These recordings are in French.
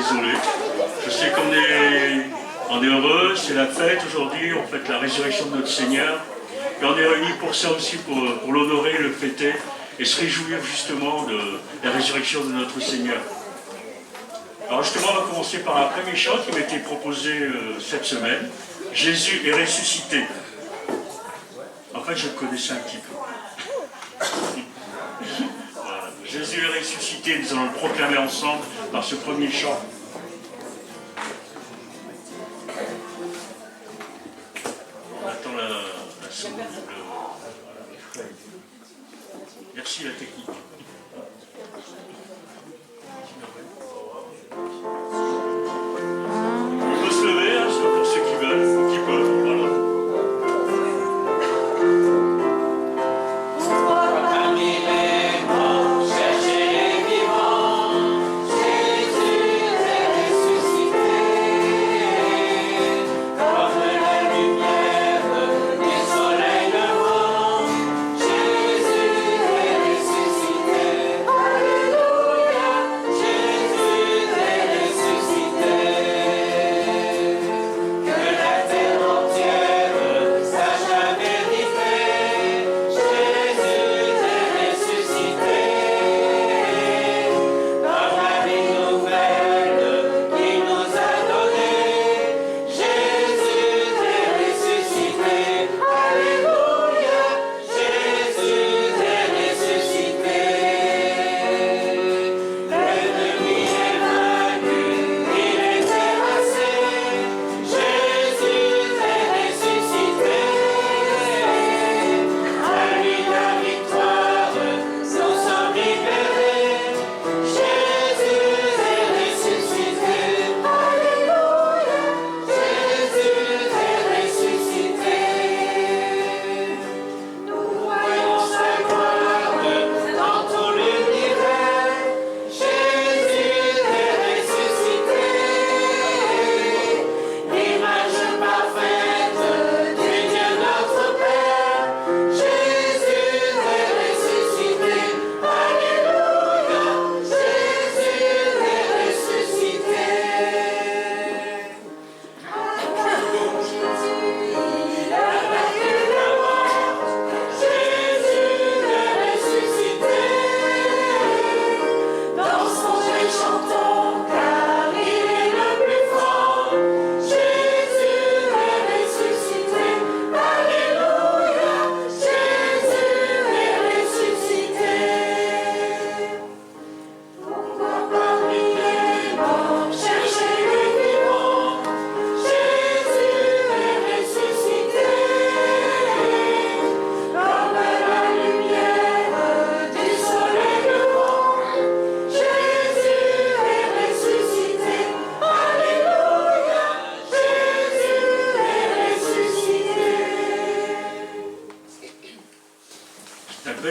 désolé. Je sais on est heureux, c'est la fête aujourd'hui, on fête la résurrection de notre Seigneur. Et on est réunis pour ça aussi, pour l'honorer, le fêter et se réjouir justement de la résurrection de notre Seigneur. Alors justement, on va commencer par un premier chant qui m'a été proposé cette semaine. Jésus est ressuscité. En fait, je le connaissais un petit peu. Voilà. Jésus est ressuscité, nous allons le proclamer ensemble par ce premier chant. On attend la seconde. Voilà. Merci la technique. On peut se lever, hein, pour ceux qui veulent ou qui peuvent. Voilà.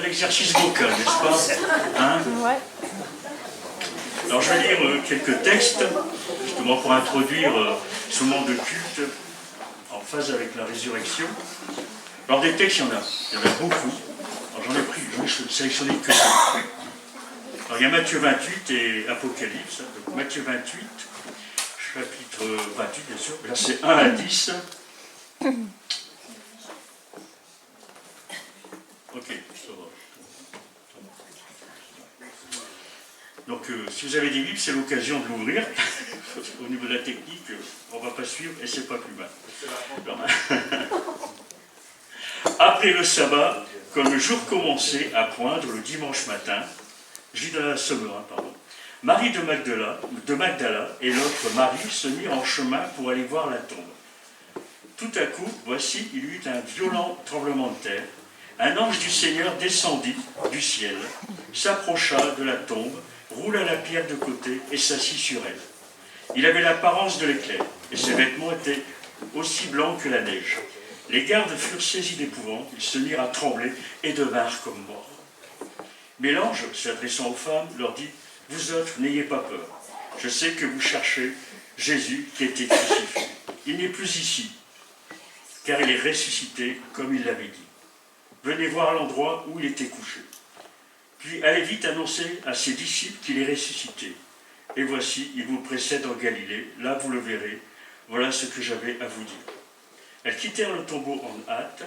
Exercice vocal, n'est-ce pas, hein? Ouais. Alors je vais lire quelques textes, justement pour introduire ce moment de culte en phase avec la résurrection. Alors des textes, il y en a beaucoup. Alors j'en ai sélectionné que ça. Alors il y a Matthieu 28 et Apocalypse. Donc Matthieu 28, chapitre 28 bien sûr, versets 1 à 10. Ok, ça va. Donc, si vous avez des Bibles, c'est l'occasion de l'ouvrir. Au niveau de la technique, on ne va pas suivre et c'est pas plus mal. Après le sabbat, quand le jour commençait à poindre le dimanche matin, Judas Sommerin, Marie de Magdala et l'autre Marie se mirent en chemin pour aller voir la tombe. Tout à coup, voici, il y eut un violent tremblement de terre. Un ange du Seigneur descendit du ciel, s'approcha de la tombe, roula la pierre de côté et s'assit sur elle. Il avait l'apparence de l'éclair, et ses vêtements étaient aussi blancs que la neige. Les gardes furent saisis d'épouvante, ils se mirent à trembler et devinrent comme morts. Mais l'ange, s'adressant aux femmes, leur dit « Vous autres, n'ayez pas peur. Je sais que vous cherchez Jésus qui était crucifié. Il n'est plus ici, car il est ressuscité comme il l'avait dit. Venez voir l'endroit où il était couché. Puis allez vite annoncer à ses disciples qu'il est ressuscité. Et voici, il vous précède en Galilée, là vous le verrez, voilà ce que j'avais à vous dire. » Elles quittèrent le tombeau en hâte,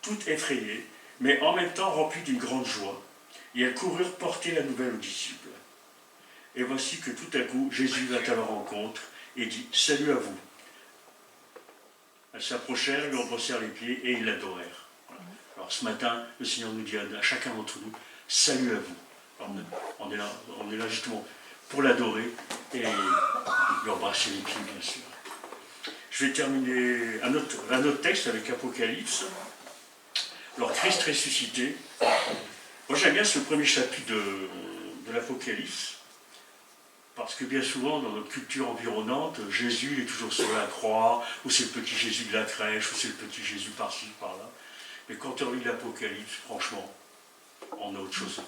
toutes effrayées, mais en même temps remplies d'une grande joie, et elles coururent porter la nouvelle aux disciples. Et voici que tout à coup, Jésus vint à leur rencontre et dit « Salut à vous !» Elles s'approchèrent, lui embrassèrent les pieds et ils l'adorèrent. Voilà. Alors ce matin, le Seigneur nous dit à chacun d'entre nous « Salut à vous !» on est là justement pour l'adorer et lui embrasser les pieds, bien sûr. Je vais terminer un autre texte avec Apocalypse. Alors, Christ ressuscité. Moi, j'aime bien ce premier chapitre de l'Apocalypse, parce que bien souvent, dans notre culture environnante, Jésus est toujours sur la croix, ou c'est le petit Jésus de la crèche, ou c'est le petit Jésus par-ci, par-là. Mais quand on lit l'Apocalypse, franchement, on a autre chose.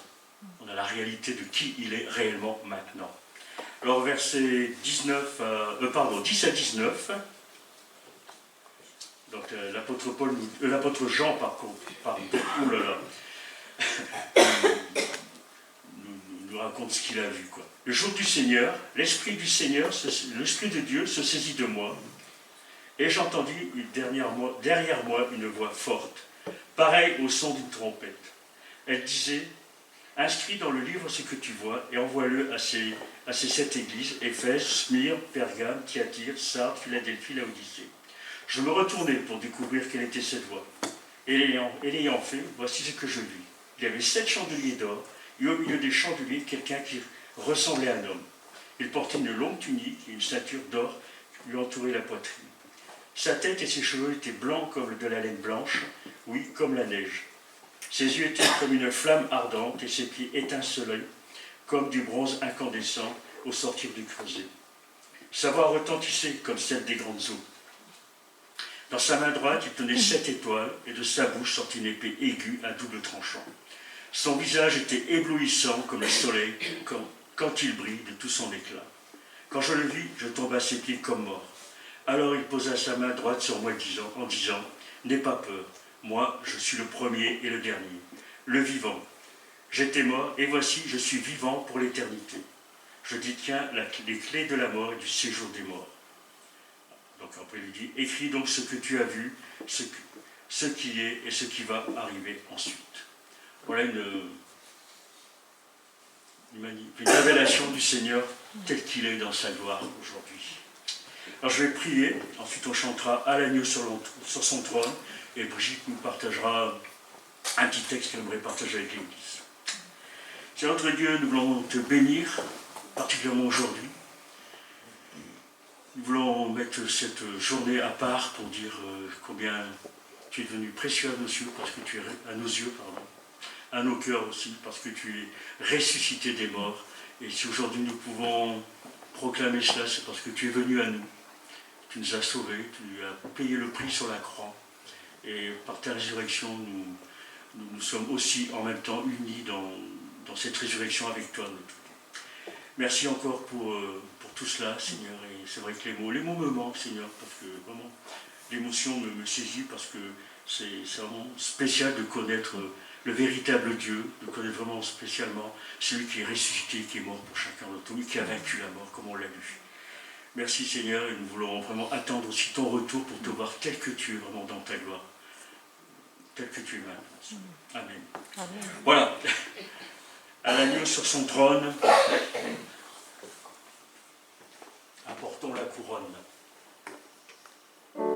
On a la réalité de qui il est réellement maintenant. Alors, versets 10 à 19, donc l'apôtre Jean, par contre, nous raconte ce qu'il a vu, quoi. Le jour du Seigneur, l'Esprit de Dieu se saisit de moi, et j'entendis derrière moi une voix forte, pareille au son d'une trompette. Elle disait « Inscris dans le livre ce que tu vois, et envoie-le à ces 7 églises, Éphèse, Smyrne, Pergame, Thyatire, Sardes, Philadelphie, Laodicée. » Je me retournai pour découvrir quelle était cette voix. Et l'ayant fait, voici ce que je vis. Il y avait 7 chandeliers d'or, et au milieu des chandeliers, quelqu'un qui ressemblait à un homme. Il portait une longue tunique et une ceinture d'or qui lui entourait la poitrine. Sa tête et ses cheveux étaient blancs comme de la laine blanche, oui, comme la neige. Ses yeux étaient comme une flamme ardente, et ses pieds étincelaient comme du bronze incandescent au sortir du creuset. Sa voix retentissait comme celle des grandes eaux. Dans sa main droite, il tenait 7 étoiles, et de sa bouche sortit une épée aiguë à double tranchant. Son visage était éblouissant comme le soleil quand il brille de tout son éclat. Quand je le vis, je tombai à ses pieds comme mort. Alors il posa sa main droite sur moi en disant « N'aie pas peur, moi je suis le premier et le dernier, le vivant. J'étais mort, et voici, je suis vivant pour l'éternité. Je détiens les clés de la mort et du séjour des morts. » Donc après il lui dit, écris donc ce que tu as vu, ce qui est et ce qui va arriver ensuite. Voilà une révélation du Seigneur tel qu'il est dans sa gloire aujourd'hui. Alors je vais prier, ensuite on chantera à l'agneau sur son trône, et Brigitte nous partagera un petit texte qu'elle aimerait partager avec l'Église. Seigneur notre Dieu, nous voulons te bénir, particulièrement aujourd'hui. Nous voulons mettre cette journée à part pour dire combien tu es devenu précieux à nos yeux, à nos cœurs aussi, parce que tu es ressuscité des morts. Et si aujourd'hui nous pouvons proclamer cela, c'est parce que tu es venu à nous. Tu nous as sauvés, tu as payé le prix sur la croix. Et par ta résurrection, nous sommes aussi en même temps unis dans cette résurrection avec toi. Merci encore pour tout cela, Seigneur. Et c'est vrai que les mots me manquent, Seigneur, parce que vraiment, l'émotion me saisit, parce que c'est vraiment spécial de connaître le véritable Dieu, de connaître vraiment spécialement celui qui est ressuscité, qui est mort pour chacun d'entre nous, qui a vaincu la mort, comme on l'a lu. Merci, Seigneur, et nous voulons vraiment attendre aussi ton retour pour te voir tel que tu es vraiment dans ta gloire, tel que tu es maintenant. Amen. Amen. Voilà. À l'agneau sur son trône, apportons la couronne. Amen.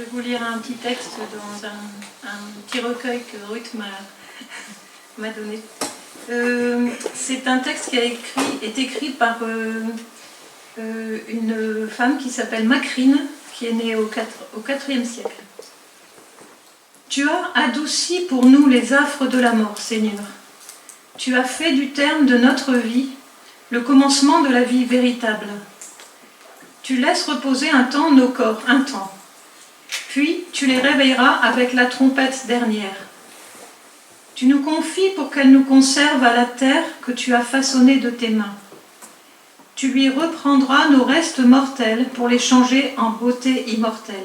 Je vais vous lire un petit texte dans un petit recueil que Ruth m'a donné. C'est un texte qui est écrit par une femme qui s'appelle Macrine, qui est née au IVe siècle. Tu as adouci pour nous les affres de la mort, Seigneur. Tu as fait du terme de notre vie le commencement de la vie véritable. Tu laisses reposer un temps nos corps, un temps. Puis tu les réveilleras avec la trompette dernière. Tu nous confies pour qu'elle nous conserve à la terre que tu as façonnée de tes mains. Tu lui reprendras nos restes mortels pour les changer en beauté immortelle.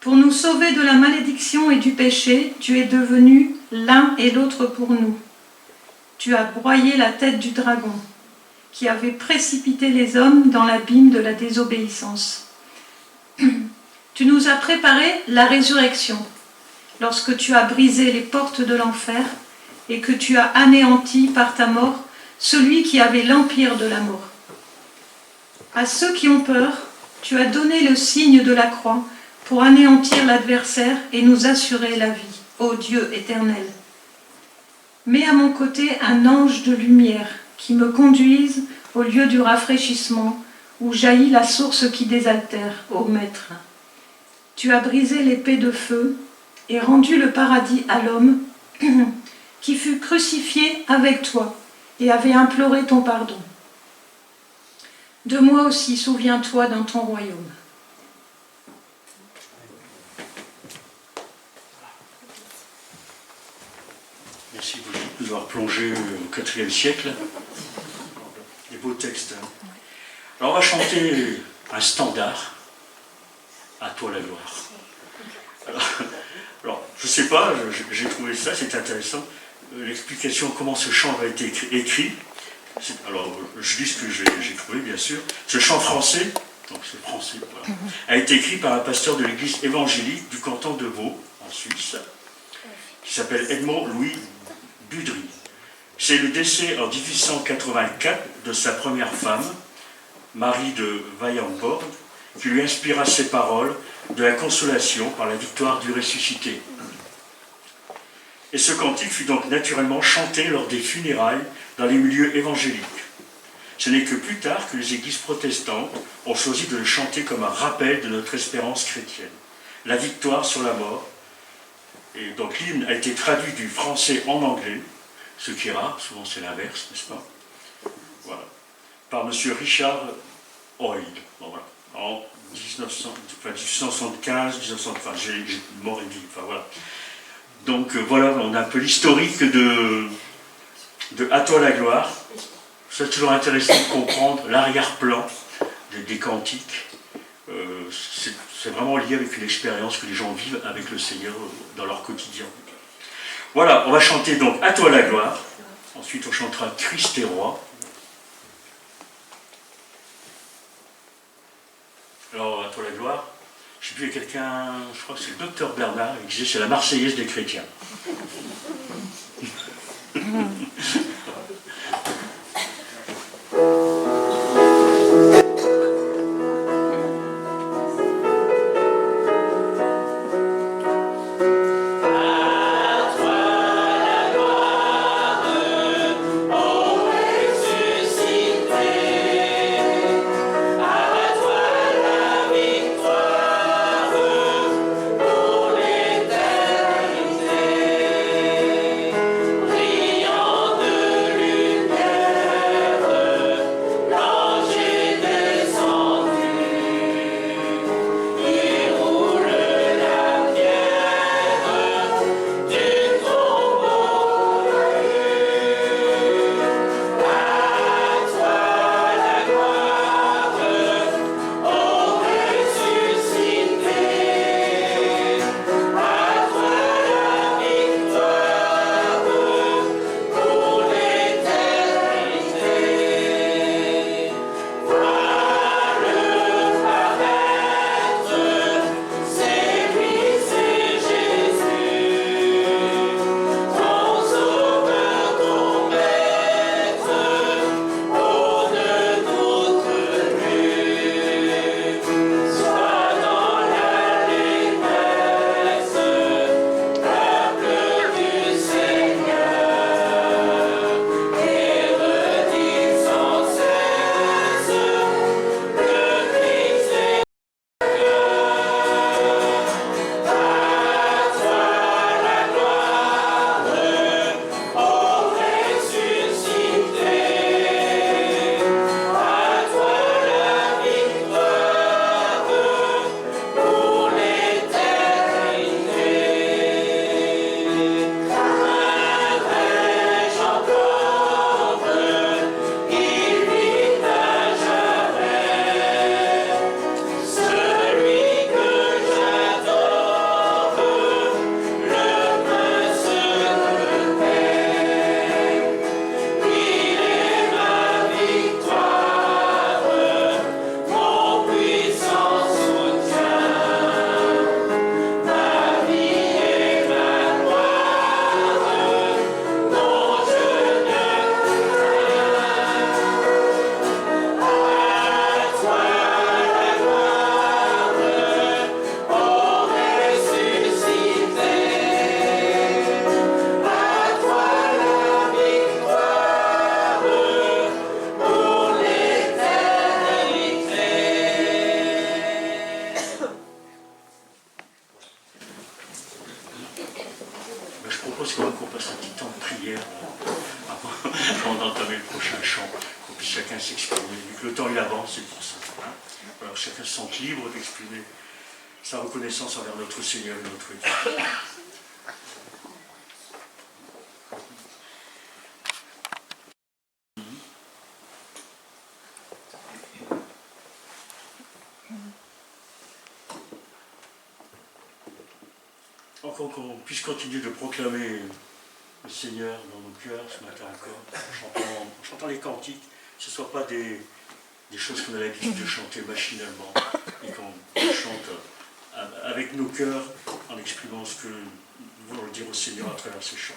Pour nous sauver de la malédiction et du péché, tu es devenu l'un et l'autre pour nous. Tu as broyé la tête du dragon, qui avait précipité les hommes dans l'abîme de la désobéissance. Tu nous as préparé la résurrection, lorsque tu as brisé les portes de l'enfer et que tu as anéanti par ta mort celui qui avait l'empire de la mort. À ceux qui ont peur, tu as donné le signe de la croix pour anéantir l'adversaire et nous assurer la vie, ô Dieu éternel. Mets à mon côté un ange de lumière qui me conduise au lieu du rafraîchissement où jaillit la source qui désaltère, ô Maître. Tu as brisé l'épée de feu et rendu le paradis à l'homme qui fut crucifié avec toi et avait imploré ton pardon. De moi aussi souviens-toi dans ton royaume. Merci de nous avoir plongé au IVe siècle. Des beaux textes. Alors on va chanter un standard, À toi la gloire. Alors je ne sais pas, j'ai trouvé ça, c'est intéressant, l'explication comment ce chant a été écrit. Alors je dis ce que j'ai trouvé bien sûr. Ce chant français, donc c'est français, voilà, a été écrit par un pasteur de l'église évangélique du canton de Vaud, en Suisse, qui s'appelle Edmond Louis Budry. C'est le décès en 1884 de sa première femme, Marie de Weyenborg, qui lui inspira ces paroles de la consolation par la victoire du ressuscité. Et ce cantique fut donc naturellement chanté lors des funérailles dans les milieux évangéliques. Ce n'est que plus tard que les églises protestantes ont choisi de le chanter comme un rappel de notre espérance chrétienne. La victoire sur la mort. Et donc l'hymne a été traduit du français en anglais, ce qui est rare, souvent c'est l'inverse, n'est-ce pas? Voilà. Par M. Richard Hoyle. Bon, voilà. En 1875, 1975, j'ai mort et vie, enfin voilà. Donc voilà, on a un peu l'historique de À toi la gloire. C'est toujours intéressant de comprendre l'arrière-plan des cantiques. C'est vraiment lié avec une expérience que les gens vivent avec le Seigneur dans leur quotidien. Voilà, on va chanter donc À toi la gloire. Ensuite on chantera Christ est roi. Alors, À toi la gloire, je ne sais plus, il y a quelqu'un, je crois que c'est le docteur Bernard, il disait c'est la Marseillaise des chrétiens. Brillant de le temps il avance, c'est pour ça. Hein. Alors chacun se sent libre d'exprimer sa reconnaissance envers notre Seigneur et notre Dieu. Encore qu'on puisse continuer de proclamer le Seigneur dans nos cœurs ce matin encore, en chantant les cantiques, que ce ne soit pas des choses qu'on a l'habitude de chanter machinalement, et qu'on chante avec nos cœurs en exprimant ce que nous voulons dire au Seigneur à travers ces chants.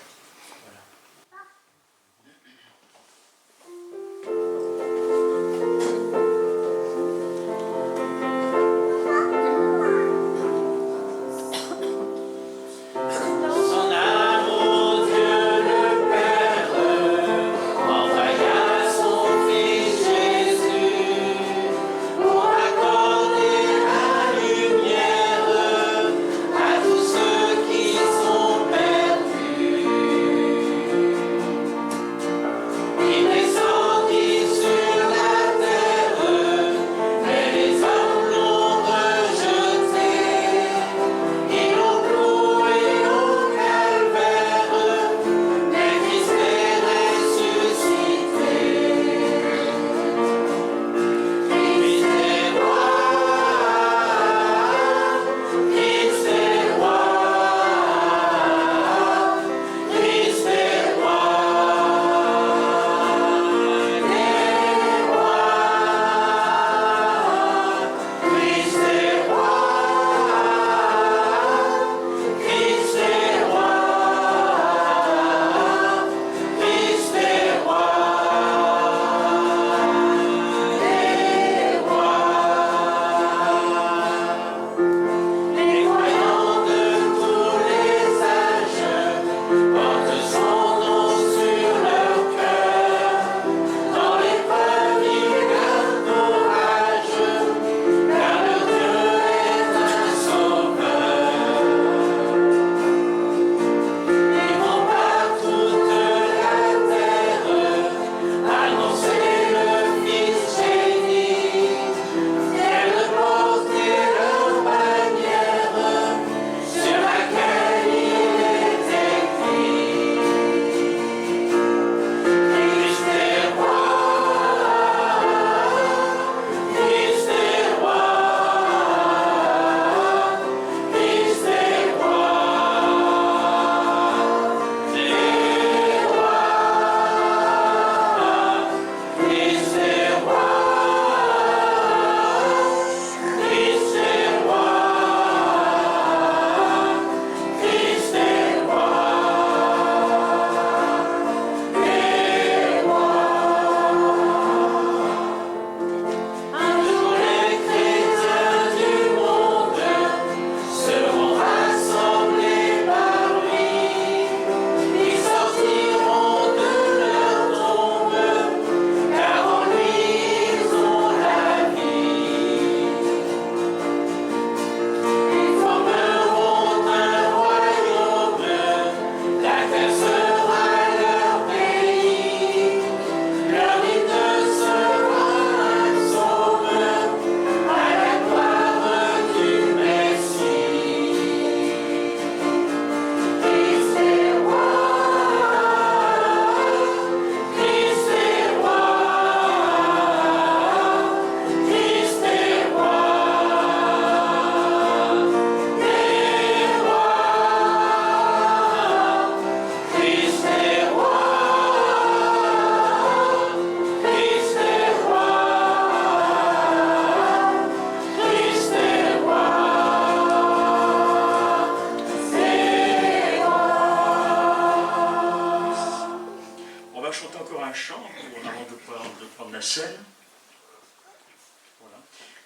Voilà.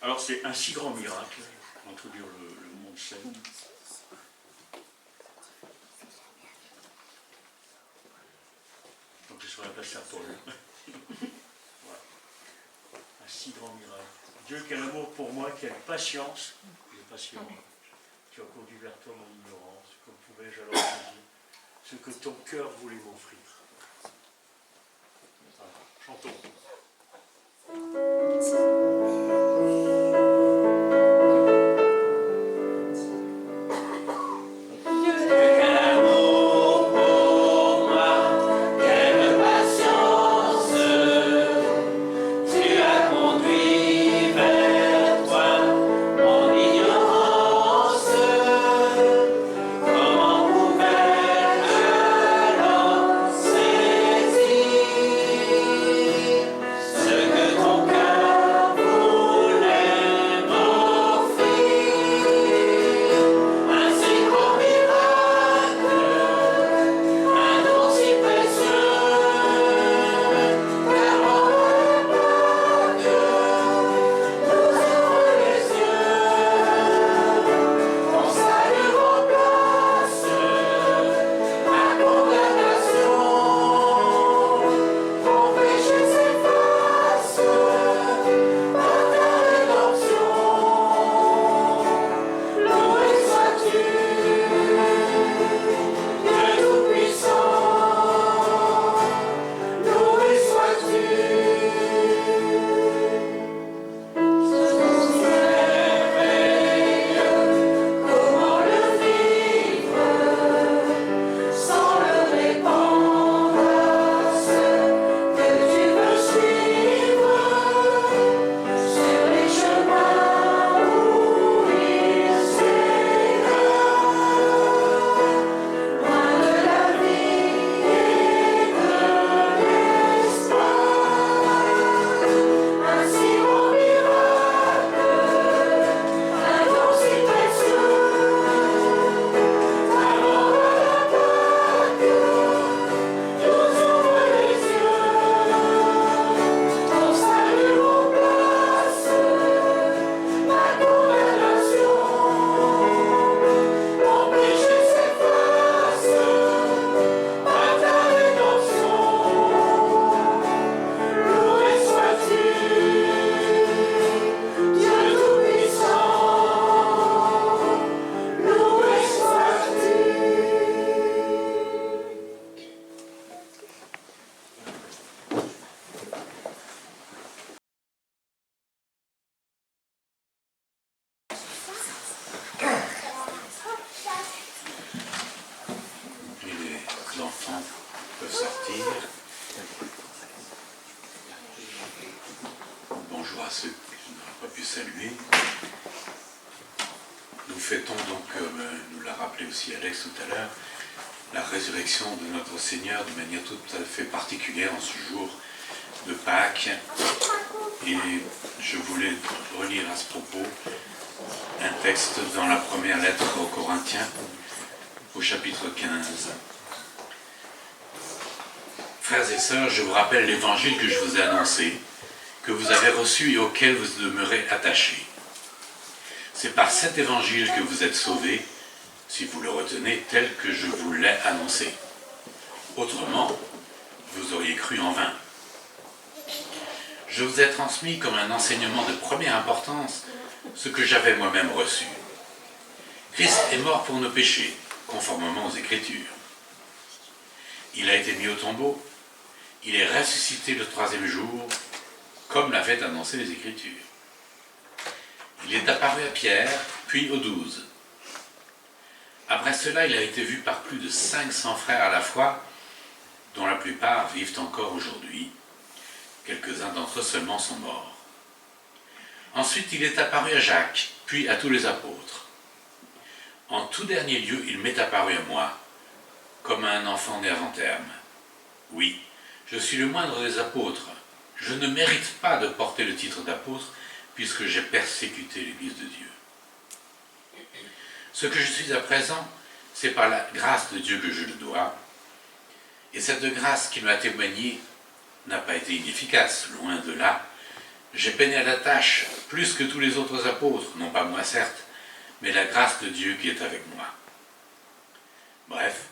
Alors c'est un si grand miracle, pour introduire le moment de scène. Donc je serai la place à Paul. Voilà. Un si grand miracle. Dieu qui a l'amour pour moi, qui a une patience, qui a conduit vers toi mon ignorance, comme pouvais-je alors te dire ce que ton cœur voulait m'offrir. Voilà. Chantons. saluer. Nous fêtons donc, comme nous l'a rappelé aussi Alex tout à l'heure, la résurrection de notre Seigneur de manière tout à fait particulière en ce jour de Pâques. Et je voulais relire à ce propos un texte dans la première lettre aux Corinthiens, au chapitre 15. Frères et sœurs, je vous rappelle l'évangile que je vous ai annoncé, que vous avez reçu et auquel vous demeurez attachés. C'est par cet évangile que vous êtes sauvés, si vous le retenez tel que je vous l'ai annoncé. Autrement, vous auriez cru en vain. Je vous ai transmis comme un enseignement de première importance ce que j'avais moi-même reçu. Christ est mort pour nos péchés, conformément aux Écritures. Il a été mis au tombeau, il est ressuscité le 3e jour, comme l'avaient annoncé les Écritures. Il est apparu à Pierre, puis aux 12. Après cela, il a été vu par plus de 500 frères à la fois, dont la plupart vivent encore aujourd'hui. Quelques-uns d'entre eux seulement sont morts. Ensuite, il est apparu à Jacques, puis à tous les apôtres. En tout dernier lieu, il m'est apparu à moi, comme à un enfant né avant terme. Oui, je suis le moindre des apôtres. Je ne mérite pas de porter le titre d'apôtre, puisque j'ai persécuté l'Église de Dieu. Ce que je suis à présent, c'est par la grâce de Dieu que je le dois, et cette grâce qui m'a témoigné n'a pas été inefficace, loin de là. J'ai peiné à la tâche, plus que tous les autres apôtres, non pas moi certes, mais la grâce de Dieu qui est avec moi. Bref,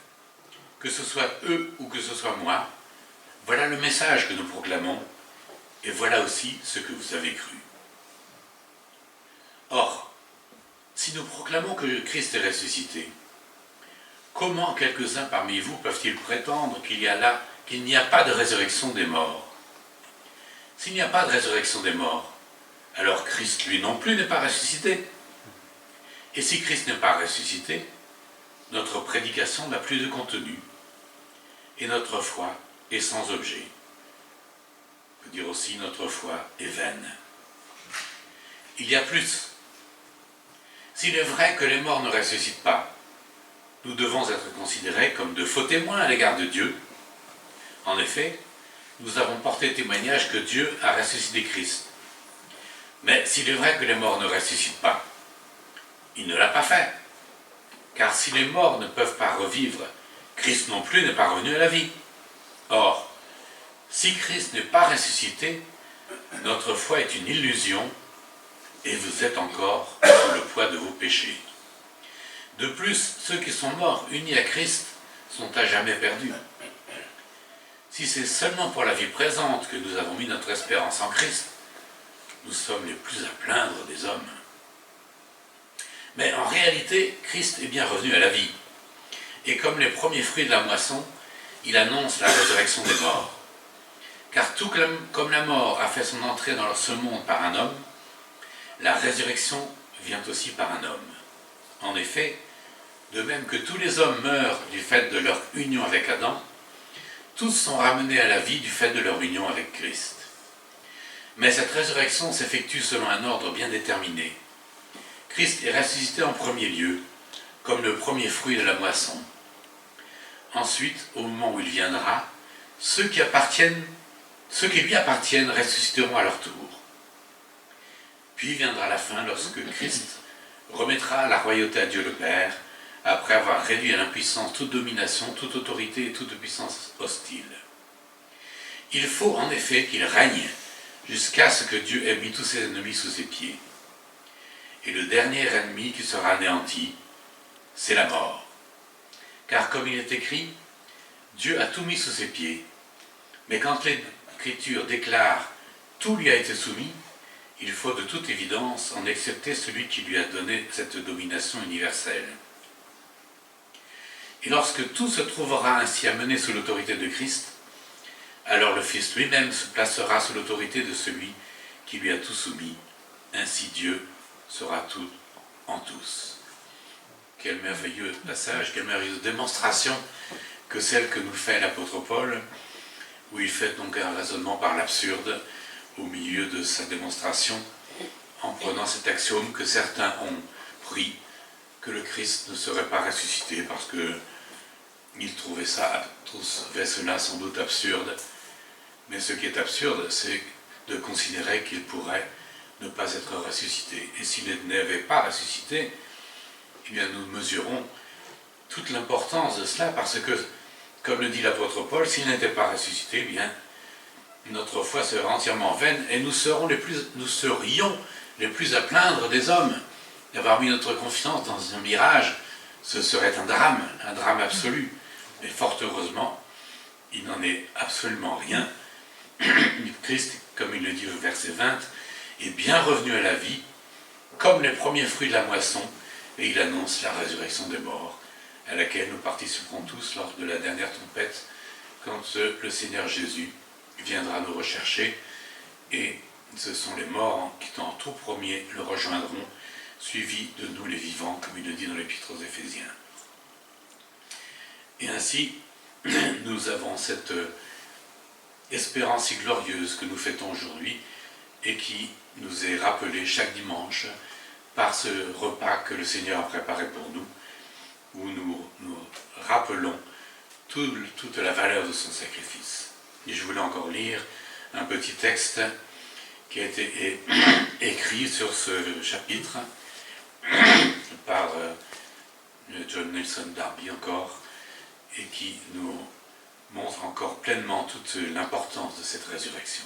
que ce soit eux ou que ce soit moi, voilà le message que nous proclamons, et voilà aussi ce que vous avez cru. Or, si nous proclamons que Christ est ressuscité, comment quelques-uns parmi vous peuvent-ils prétendre qu'il n'y a pas de résurrection des morts? S'il n'y a pas de résurrection des morts, alors Christ lui non plus n'est pas ressuscité. Et si Christ n'est pas ressuscité, notre prédication n'a plus de contenu, et notre foi est sans objet. On peut dire aussi notre foi est vaine. Il y a plus. S'il est vrai que les morts ne ressuscitent pas, nous devons être considérés comme de faux témoins à l'égard de Dieu. En effet, nous avons porté témoignage que Dieu a ressuscité Christ. Mais s'il est vrai que les morts ne ressuscitent pas, il ne l'a pas fait. Car si les morts ne peuvent pas revivre, Christ non plus n'est pas revenu à la vie. Or, si Christ n'est pas ressuscité, notre foi est une illusion et vous êtes encore sous le poids de vos péchés. De plus, ceux qui sont morts unis à Christ sont à jamais perdus. Si c'est seulement pour la vie présente que nous avons mis notre espérance en Christ, nous sommes les plus à plaindre des hommes. Mais en réalité, Christ est bien revenu à la vie. Et comme les premiers fruits de la moisson, il annonce la résurrection des morts. Car tout comme la mort a fait son entrée dans ce monde par un homme, la résurrection vient aussi par un homme. En effet, de même que tous les hommes meurent du fait de leur union avec Adam, tous sont ramenés à la vie du fait de leur union avec Christ. Mais cette résurrection s'effectue selon un ordre bien déterminé. Christ est ressuscité en premier lieu, comme le premier fruit de la moisson. Ensuite, au moment où il viendra, ceux qui lui appartiennent ressusciteront à leur tour. Puis viendra la fin lorsque Christ remettra la royauté à Dieu le Père, après avoir réduit à l'impuissance toute domination, toute autorité et toute puissance hostile. Il faut en effet qu'il règne jusqu'à ce que Dieu ait mis tous ses ennemis sous ses pieds. Et le dernier ennemi qui sera anéanti, c'est la mort. Car comme il est écrit, Dieu a tout mis sous ses pieds. Mais quand l'Écriture déclare « tout lui a été soumis », il faut de toute évidence en accepter celui qui lui a donné cette domination universelle. Et lorsque tout se trouvera ainsi amené sous l'autorité de Christ, alors le Fils lui-même se placera sous l'autorité de celui qui lui a tout soumis. Ainsi Dieu sera tout en tous. Quel merveilleux passage, quelle merveilleuse démonstration que celle que nous fait l'apôtre Paul, où il fait donc un raisonnement par l'absurde au milieu de sa démonstration en prenant cet axiome que certains ont pris, que le Christ ne serait pas ressuscité parce qu'ils trouvaient cela sans doute absurde. Mais ce qui est absurde, c'est de considérer qu'il pourrait ne pas être ressuscité. Et s'il n'avait pas ressuscité, eh bien nous mesurons toute l'importance de cela, parce que, comme le dit l'apôtre Paul, s'il n'était pas ressuscité, eh bien notre foi serait entièrement vaine, et nous serions les plus à plaindre des hommes. D'avoir mis notre confiance dans un mirage, ce serait un drame absolu. Mais fort heureusement, il n'en est absolument rien. Christ, comme il le dit au verset 20, est bien revenu à la vie, comme les premiers fruits de la moisson, et il annonce la résurrection des morts, à laquelle nous participerons tous lors de la dernière trompette, quand le Seigneur Jésus viendra nous rechercher, et ce sont les morts qui en tout premier le rejoindront, suivis de nous les vivants, comme il le dit dans l'Épître aux Éphésiens. Et ainsi, nous avons cette espérance si glorieuse que nous fêtons aujourd'hui et qui nous est rappelée chaque dimanche par ce repas que le Seigneur a préparé pour nous, où nous rappelons toute la valeur de son sacrifice. Et je voulais encore lire un petit texte qui a été écrit sur ce chapitre par John Nelson Darby encore, et qui nous montre encore pleinement toute l'importance de cette résurrection.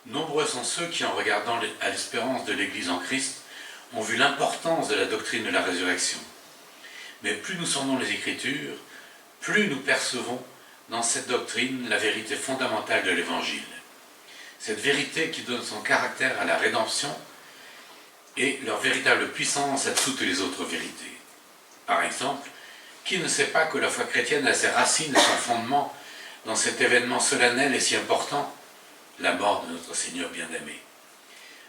Nombreux sont ceux qui, en regardant à l'espérance de l'Église en Christ, ont vu l'importance de la doctrine de la résurrection. Mais plus nous sondons les Écritures, plus nous percevons dans cette doctrine la vérité fondamentale de l'Évangile. Cette vérité qui donne son caractère à la rédemption et leur véritable puissance à toutes les autres vérités. Par exemple, qui ne sait pas que la foi chrétienne a ses racines et son fondement dans cet événement solennel et si important, la mort de notre Seigneur bien-aimé.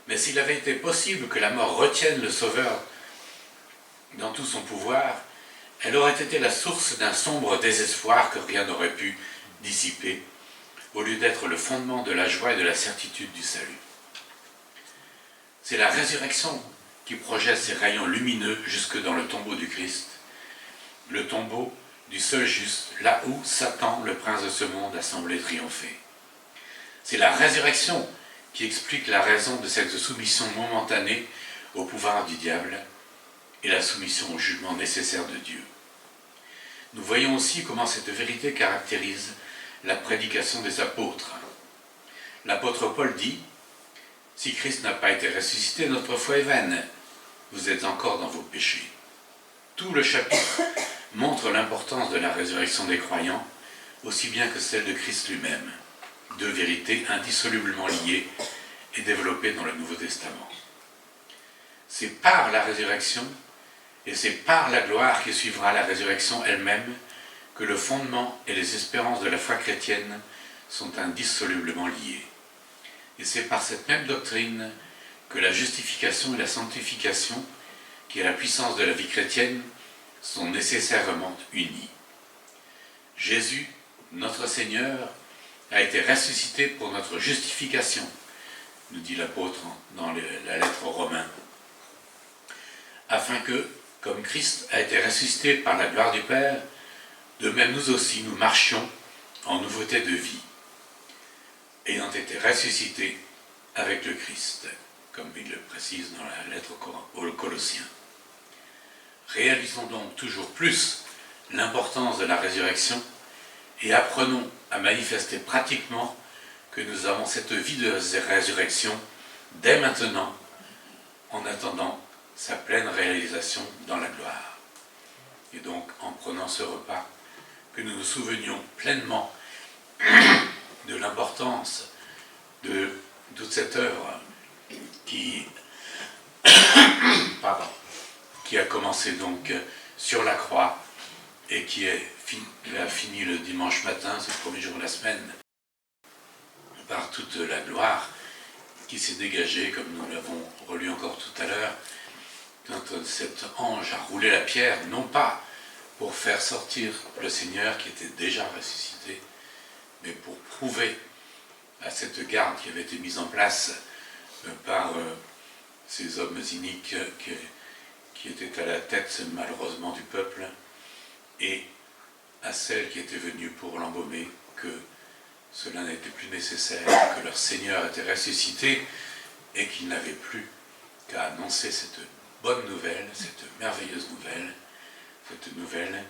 Mais s'il avait été possible que la mort retienne le Sauveur dans tout son pouvoir, elle aurait été la source d'un sombre désespoir que rien n'aurait pu dissiper, au lieu d'être le fondement de la joie et de la certitude du salut. C'est la résurrection qui projette ses rayons lumineux jusque dans le tombeau du Christ, le tombeau du seul juste, là où Satan, le prince de ce monde, a semblé triompher. C'est la résurrection qui explique la raison de cette soumission momentanée au pouvoir du diable et la soumission au jugement nécessaire de Dieu. Nous voyons aussi comment cette vérité caractérise la prédication des apôtres. L'apôtre Paul dit « Si Christ n'a pas été ressuscité, notre foi est vaine. Vous êtes encore dans vos péchés. » Tout le chapitre montre l'importance de la résurrection des croyants, aussi bien que celle de Christ lui-même, deux vérités indissolublement liées et développées dans le Nouveau Testament. C'est par la résurrection et c'est par la gloire qui suivra la résurrection elle-même que le fondement et les espérances de la foi chrétienne sont indissolublement liés. Et c'est par cette même doctrine que la justification et la sanctification, qui est la puissance de la vie chrétienne, sont nécessairement unies. Jésus, notre Seigneur, a été ressuscité pour notre justification, nous dit l'apôtre dans la lettre aux Romains, afin que, comme Christ a été ressuscité par la gloire du Père, de même nous aussi nous marchions en nouveauté de vie, ayant été ressuscités avec le Christ, comme il le précise dans la lettre aux Colossiens. Réalisons donc toujours plus l'importance de la résurrection et apprenons à manifester pratiquement que nous avons cette vie de résurrection dès maintenant, en attendant sa pleine réalisation dans la gloire. Et donc, en prenant ce repas, que nous nous souvenions pleinement de l'importance de toute cette œuvre qui a commencé donc sur la croix et qui a fini le dimanche matin, ce premier jour de la semaine, par toute la gloire qui s'est dégagée, comme nous l'avons relu encore tout à l'heure, quand cet ange a roulé la pierre, non pas pour faire sortir le Seigneur qui était déjà ressuscité, mais pour prouver à cette garde qui avait été mise en place par ces hommes iniques qui étaient à la tête malheureusement du peuple, et à celles qui étaient venues pour l'embaumer, que cela n'était plus nécessaire, que leur Seigneur était ressuscité et qu'ils n'avaient plus qu'à annoncer cette bonne nouvelle, cette merveilleuse nouvelle, cette nouvelle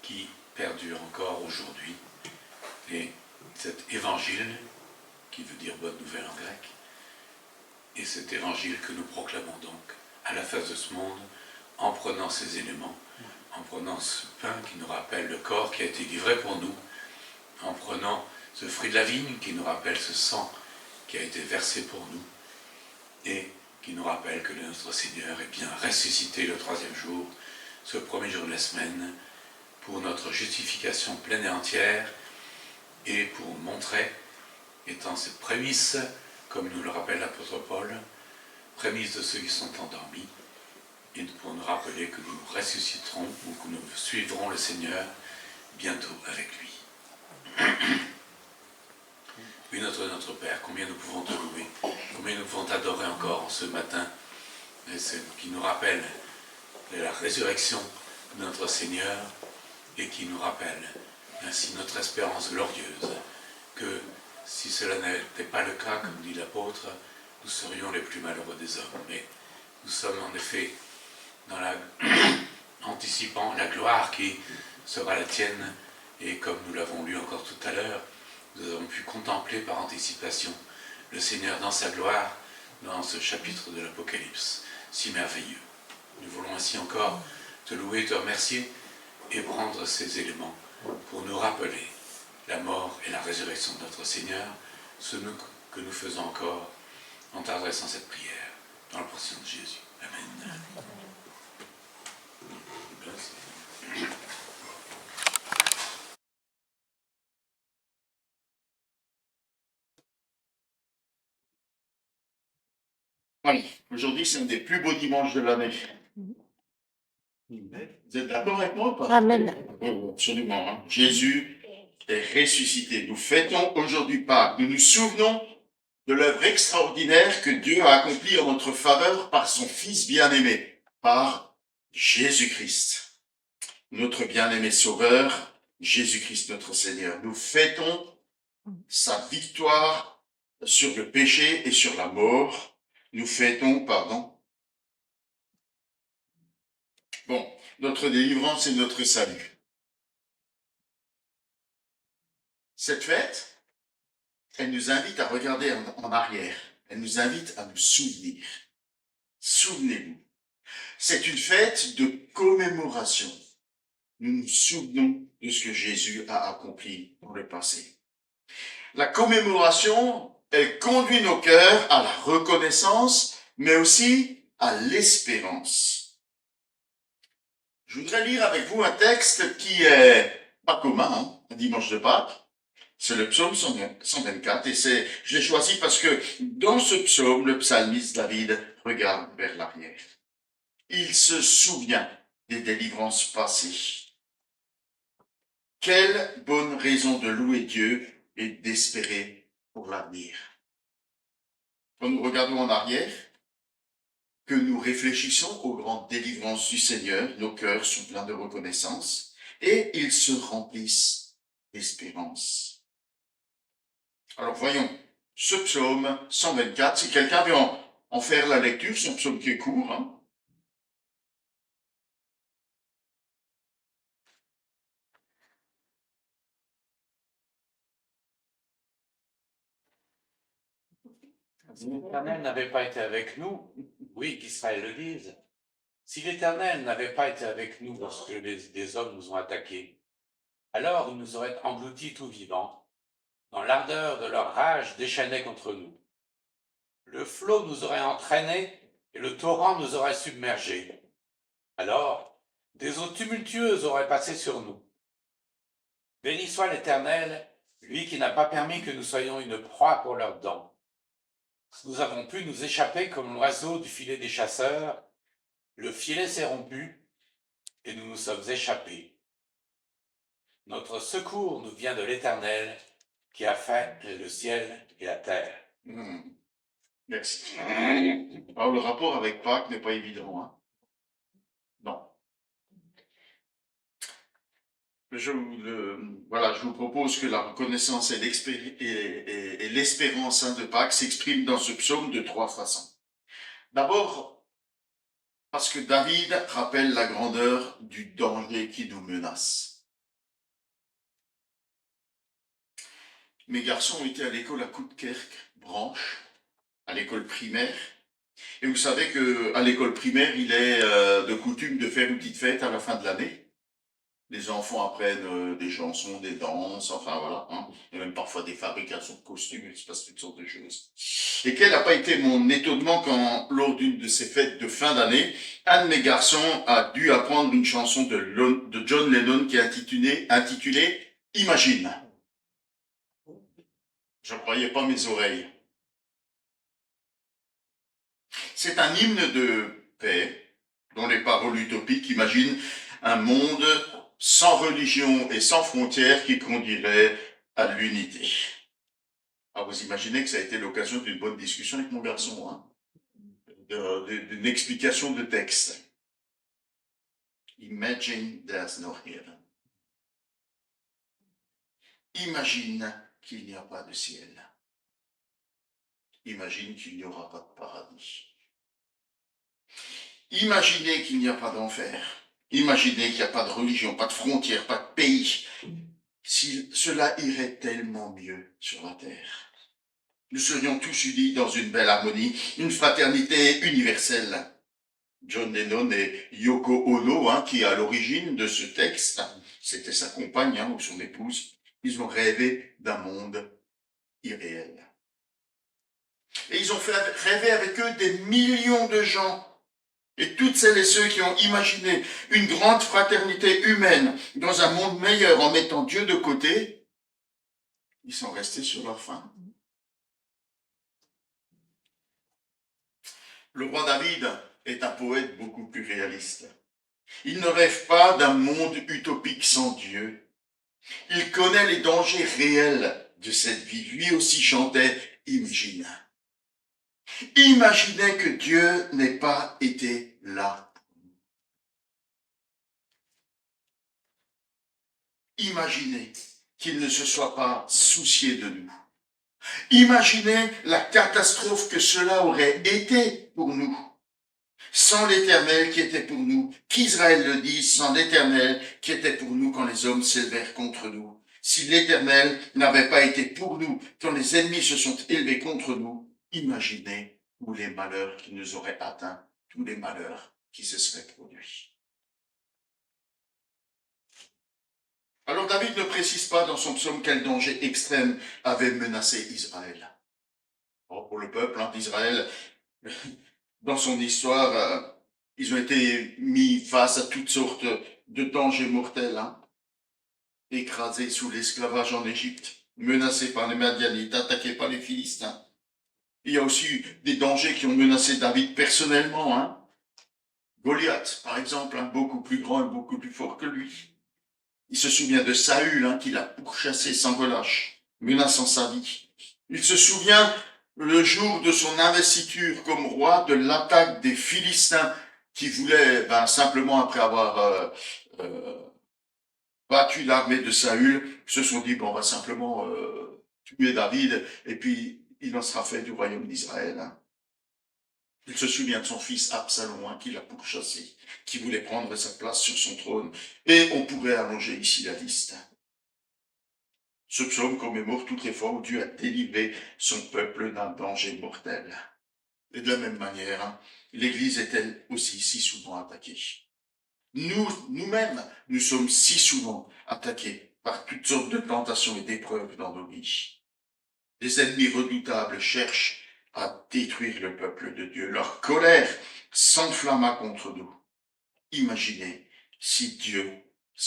qui perdure encore aujourd'hui. Et cet évangile, qui veut dire bonne nouvelle en grec, et cet évangile que nous proclamons donc à la face de ce monde, en prenant ces éléments, en prenant ce pain qui nous rappelle le corps qui a été livré pour nous, en prenant ce fruit de la vigne qui nous rappelle ce sang qui a été versé pour nous, et qui nous rappelle que notre Seigneur est bien ressuscité le 3e jour, ce premier jour de la semaine, pour notre justification pleine et entière, et pour montrer, étant cette prémisse, comme nous le rappelle l'apôtre Paul, prémisse de ceux qui sont endormis, et pour nous rappeler que nous ressusciterons ou que nous suivrons le Seigneur bientôt avec lui. Oui, notre Père, combien nous pouvons te louer, combien nous pouvons t'adorer encore ce matin, et qui nous rappelle la résurrection de notre Seigneur et qui nous rappelle ainsi notre espérance glorieuse, que si cela n'était pas le cas, comme dit l'apôtre, nous serions les plus malheureux des hommes. Mais nous sommes en effet anticipant la gloire qui sera la tienne, et comme nous l'avons lu encore tout à l'heure, nous avons pu contempler par anticipation le Seigneur dans sa gloire dans ce chapitre de l'Apocalypse, si merveilleux. Nous voulons ainsi encore te louer, te remercier et prendre ces éléments pour nous rappeler la mort et la résurrection de notre Seigneur, ce que nous faisons encore en t'adressant cette prière dans le prénom de Jésus. Amen. Voilà. Aujourd'hui, c'est un des plus beaux dimanches de l'année. Vous êtes d'accord avec moi ou pas? Amen. Oui, absolument. Hein. Jésus est ressuscité. Nous fêtons aujourd'hui Pâques. Nous nous souvenons de l'œuvre extraordinaire que Dieu a accomplie en notre faveur par son Fils bien-aimé, par Jésus-Christ. Notre bien-aimé Sauveur, Jésus-Christ notre Seigneur. Nous fêtons sa victoire sur le péché et sur la mort. Nous fêtons, notre délivrance et notre salut. Cette fête, elle nous invite à regarder en arrière. Elle nous invite à nous souvenir. Souvenez-vous. C'est une fête de commémoration. Nous nous souvenons de ce que Jésus a accompli dans le passé. La commémoration, elle conduit nos cœurs à la reconnaissance, mais aussi à l'espérance. Je voudrais lire avec vous un texte qui est pas commun, un dimanche de Pâques. C'est le psaume 124 et je l'ai choisi parce que dans ce psaume, le psalmiste David regarde vers l'arrière. Il se souvient des délivrances passées. Quelle bonne raison de louer Dieu et d'espérer pour l'avenir. Quand nous regardons en arrière, que nous réfléchissons aux grandes délivrances du Seigneur, nos cœurs sont pleins de reconnaissance et ils se remplissent d'espérance. Alors voyons, ce psaume 124, si quelqu'un veut en faire la lecture, c'est un psaume qui est court. Hein. Si l'Éternel n'avait pas été avec nous, oui, qu'Israël le dise, si l'Éternel n'avait pas été avec nous lorsque des hommes nous ont attaqués, alors ils nous auraient engloutis tout vivants, dans l'ardeur de leur rage déchaînée contre nous. Le flot nous aurait entraînés et le torrent nous aurait submergés. Alors, des eaux tumultueuses auraient passé sur nous. Béni soit l'Éternel, lui qui n'a pas permis que nous soyons une proie pour leurs dents. Nous avons pu nous échapper comme l'oiseau du filet des chasseurs. Le filet s'est rompu et nous nous sommes échappés. Notre secours nous vient de l'Éternel qui a fait le ciel et la terre. Merci. Alors, le rapport avec Pâques n'est pas évident, hein? Non. Voilà, je vous propose que la reconnaissance et l'espérance de Pâques s'expriment dans ce psaume de 3 façons. D'abord, parce que David rappelle la grandeur du danger qui nous menace. Mes garçons étaient à l'école à Coudekerque, Branche, à l'école primaire. Et vous savez qu'à l'école primaire, il est de coutume de faire une petite fête à la fin de l'année. Les enfants apprennent des chansons, des danses, enfin voilà. Hein. Il y a même parfois des fabrications de costumes, il se passe toutes sortes de choses. Et quel n'a pas été mon étonnement quand, lors d'une de ces fêtes de fin d'année, un de mes garçons a dû apprendre une chanson de John Lennon qui est intitulée Imagine. Je ne croyais pas mes oreilles. C'est un hymne de paix, dont les paroles utopiques imaginent un monde sans religion et sans frontières qui conduirait à l'unité. Ah, vous imaginez que ça a été l'occasion d'une bonne discussion avec mon garçon, hein, d'une explication de texte. Imagine there's no heaven. Imagine qu'il n'y a pas de ciel. Imagine qu'il n'y aura pas de paradis. Imaginez qu'il n'y a pas d'enfer. Imaginez qu'il n'y a pas de religion, pas de frontières, pas de pays. Si cela irait tellement mieux sur la terre. Nous serions tous unis dans une belle harmonie, une fraternité universelle. John Lennon et Yoko Ono, hein, qui est à l'origine de ce texte, c'était sa compagne, hein, ou son épouse, ils ont rêvé d'un monde irréel. Et ils ont fait rêver avec eux des millions de gens. Et toutes celles et ceux qui ont imaginé une grande fraternité humaine dans un monde meilleur en mettant Dieu de côté, ils sont restés sur leur faim. Le roi David est un poète beaucoup plus réaliste. Il ne rêve pas d'un monde utopique sans Dieu. Il connaît les dangers réels de cette vie. Lui aussi chantait « Imagine ». Imaginez que Dieu n'ait pas été là. Imaginez qu'il ne se soit pas soucié de nous. Imaginez la catastrophe que cela aurait été pour nous. Sans l'Éternel qui était pour nous, qu'Israël le dise, sans l'Éternel qui était pour nous quand les hommes s'élevèrent contre nous. Si l'Éternel n'avait pas été pour nous quand les ennemis se sont élevés contre nous, imaginez tous les malheurs qui nous auraient atteints, tous les malheurs qui se seraient produits. Alors David ne précise pas dans son psaume quel danger extrême avait menacé Israël. Or, pour le peuple d'Israël, dans son histoire, ils ont été mis face à toutes sortes de dangers mortels, hein. Écrasés sous l'esclavage en Égypte, menacés par les Madianites, attaqués par les Philistins. Il y a aussi eu des dangers qui ont menacé David personnellement, hein. Goliath, par exemple, hein, beaucoup plus grand et beaucoup plus fort que lui. Il se souvient de Saül, hein, qui l'a pourchassé sans relâche, menaçant sa vie. Il se souvient, le jour de son investiture comme roi, de l'attaque des Philistins qui voulaient, simplement après avoir battu l'armée de Saül, se sont dit, on va simplement tuer David, et puis il en sera fait du royaume d'Israël. Hein. Il se souvient de son fils Absalom, hein, qui l'a pourchassé, qui voulait prendre sa place sur son trône. Et on pourrait allonger ici la liste. Ce psaume commémore toutes les fois où Dieu a délivré son peuple d'un danger mortel. Et de la même manière, hein, l'Église est-elle aussi si souvent attaquée. Nous-mêmes, nous sommes si souvent attaqués par toutes sortes de tentations et d'épreuves dans nos vies. Les ennemis redoutables cherchent à détruire le peuple de Dieu. Leur colère s'enflamma contre nous. Imaginez ce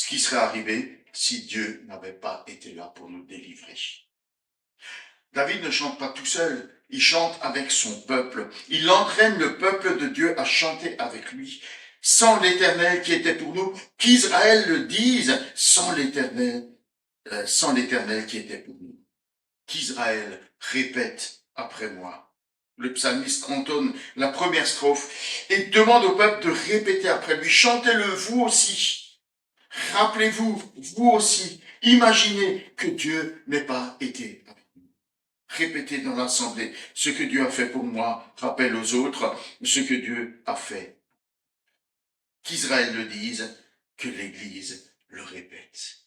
qui serait arrivé si Dieu n'avait pas été là pour nous délivrer. David ne chante pas tout seul, il chante avec son peuple. Il entraîne le peuple de Dieu à chanter avec lui. Sans l'Éternel qui était pour nous, qu'Israël le dise, sans l'Éternel qui était pour nous. Qu'Israël répète après moi. Le psalmiste entonne la première strophe et demande au peuple de répéter après lui. Chantez-le vous aussi. Rappelez-vous, vous aussi. Imaginez que Dieu n'ait pas été avec nous. Répétez dans l'assemblée ce que Dieu a fait pour moi. Rappelle aux autres ce que Dieu a fait. Qu'Israël le dise, que l'Église le répète.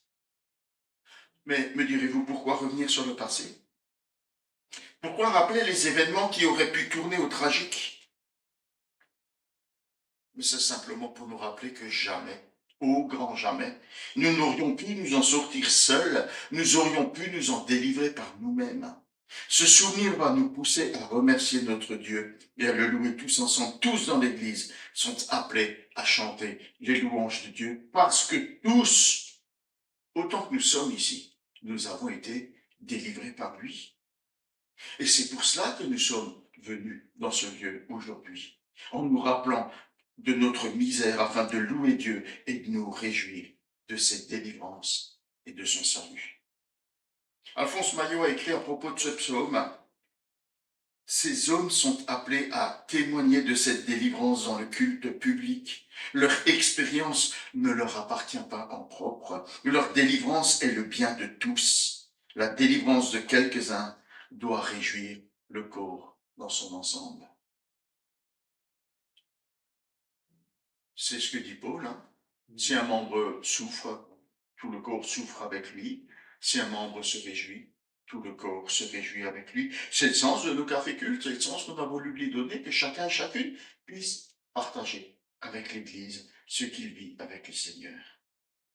Mais me direz-vous pourquoi revenir sur le passé? Pourquoi rappeler les événements qui auraient pu tourner au tragique? Mais c'est simplement pour nous rappeler que jamais, au grand jamais, nous n'aurions pu nous en sortir seuls, nous aurions pu nous en délivrer par nous-mêmes. Ce souvenir va nous pousser à remercier notre Dieu et à le louer tous ensemble. Tous dans l'Église sont appelés à chanter les louanges de Dieu parce que tous, autant que nous sommes ici, nous avons été délivrés par lui. Et c'est pour cela que nous sommes venus dans ce lieu aujourd'hui, en nous rappelant de notre misère afin de louer Dieu et de nous réjouir de cette délivrance et de son salut. Alphonse Maillot a écrit à propos de ce psaume: ces hommes sont appelés à témoigner de cette délivrance dans le culte public. Leur expérience ne leur appartient pas en propre. Leur délivrance est le bien de tous. La délivrance de quelques-uns doit réjouir le corps dans son ensemble. C'est ce que dit Paul. Si un membre souffre, tout le corps souffre avec lui. Si un membre se réjouit, tout le corps se réjouit avec lui. C'est le sens de nos cafés cultes, c'est le sens qu'on a voulu lui donner, que chacun et chacune puisse partager avec l'Église ce qu'il vit avec le Seigneur.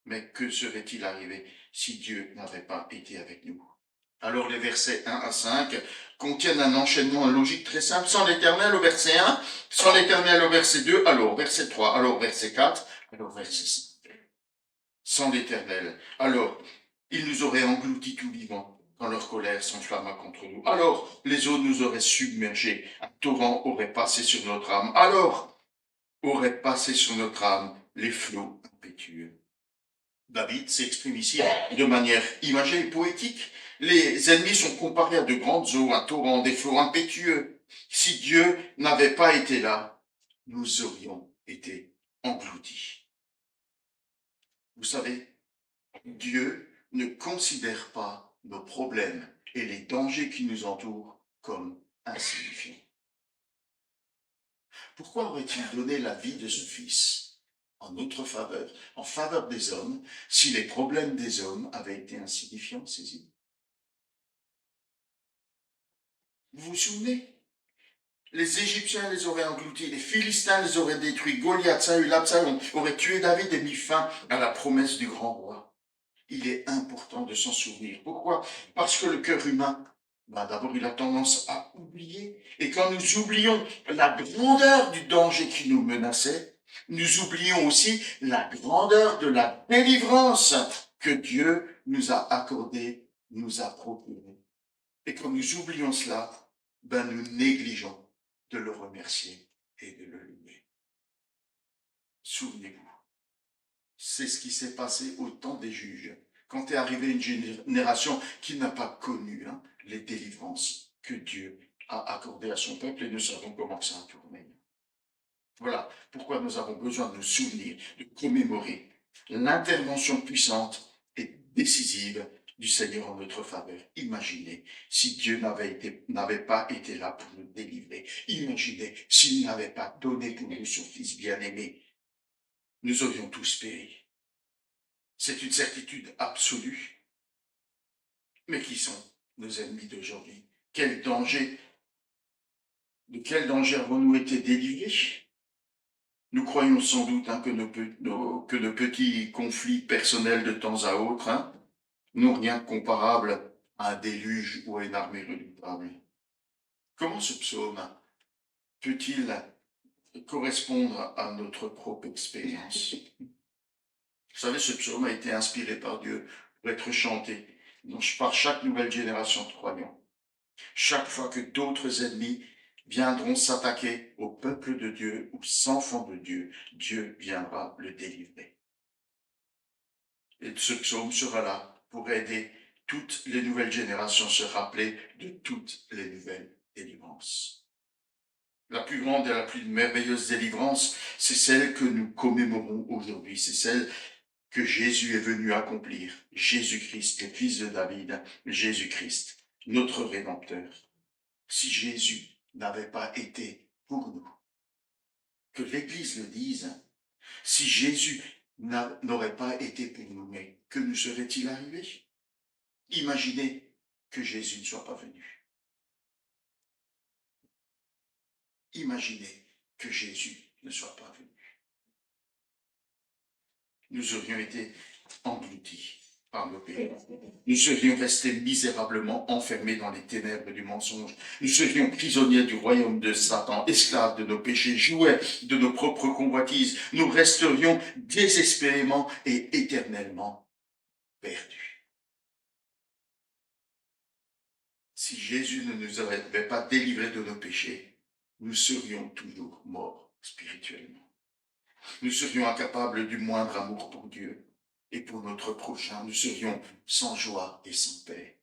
Mais que serait-il arrivé si Dieu n'avait pas été avec nous? Alors les versets 1 à 5 contiennent un enchaînement logique très simple. Sans l'Éternel au verset 1, sans l'Éternel au verset 2, alors verset 3, alors verset 4, alors verset 5. Sans l'Éternel, alors ils nous auraient engloutis tout vivants quand leur colère s'enflamma contre nous. Alors les eaux nous auraient submergés, un torrent aurait passé sur notre âme. Alors auraient passé sur notre âme les flots impétueux. David s'exprime ici de manière imagée et poétique. Les ennemis sont comparés à de grandes eaux, un torrent, des flots impétueux. Si Dieu n'avait pas été là, nous aurions été engloutis. Vous savez, Dieu ne considère pas nos problèmes et les dangers qui nous entourent comme insignifiants. Pourquoi aurait-il donné la vie de son Fils en notre faveur, en faveur des hommes, si les problèmes des hommes avaient été insignifiants, saisis? Vous vous souvenez? Les Égyptiens les auraient engloutis, les Philistins les auraient détruits, Goliath, Saül, Absalom auraient tué David et mis fin à la promesse du grand roi. Il est important de s'en souvenir. Pourquoi? Parce que le cœur humain, d'abord, il a tendance à oublier. Et quand nous oublions la grandeur du danger qui nous menaçait, nous oublions aussi la grandeur de la délivrance que Dieu nous a accordée, nous a procurée. Et quand nous oublions cela, nous négligeons de le remercier et de le louer. Souvenez-vous, c'est ce qui s'est passé au temps des juges, quand est arrivée une génération qui n'a pas connu les délivrances que Dieu a accordées à son peuple, et nous savons comment ça a tourné. Voilà pourquoi nous avons besoin de nous souvenir, de commémorer l'intervention puissante et décisive du Seigneur en notre faveur. Imaginez si Dieu n'avait pas été là pour nous délivrer. Imaginez s'il n'avait pas donné pour nous son Fils bien-aimé. Nous aurions tous péri. C'est une certitude absolue. Mais qui sont nos ennemis d'aujourd'hui? De quel danger avons-nous été délivrés? Nous croyons sans doute que nos petits conflits personnels de temps à autre n'ont rien de comparable à un déluge ou à une armée redoutable. Comment ce psaume peut-il correspondre à notre propre expérience? Vous savez, ce psaume a été inspiré par Dieu pour être chanté par chaque nouvelle génération de croyants. Chaque fois que d'autres ennemis viendront s'attaquer au peuple de Dieu, aux enfants de Dieu, Dieu viendra le délivrer. Et ce psaume sera là pour aider toutes les nouvelles générations à se rappeler de toutes les nouvelles délivrances. La plus grande et la plus merveilleuse délivrance, c'est celle que nous commémorons aujourd'hui. C'est celle que Jésus est venu accomplir. Jésus-Christ, le fils de David, Jésus-Christ, notre Rédempteur. Si Jésus n'avait pas été pour nous, que l'Église le dise, si Jésus n'aurait pas été pour nous, mais que nous serait-il arrivé? Imaginez que Jésus ne soit pas venu. Imaginez que Jésus ne soit pas venu. Nous aurions été engloutis par nos péchés. Nous serions restés misérablement enfermés dans les ténèbres du mensonge. Nous serions prisonniers du royaume de Satan, esclaves de nos péchés, jouets de nos propres convoitises. Nous resterions désespérément et éternellement perdus. Si Jésus ne nous avait pas délivrés de nos péchés, nous serions toujours morts spirituellement. Nous serions incapables du moindre amour pour Dieu et pour notre prochain. Nous serions sans joie et sans paix.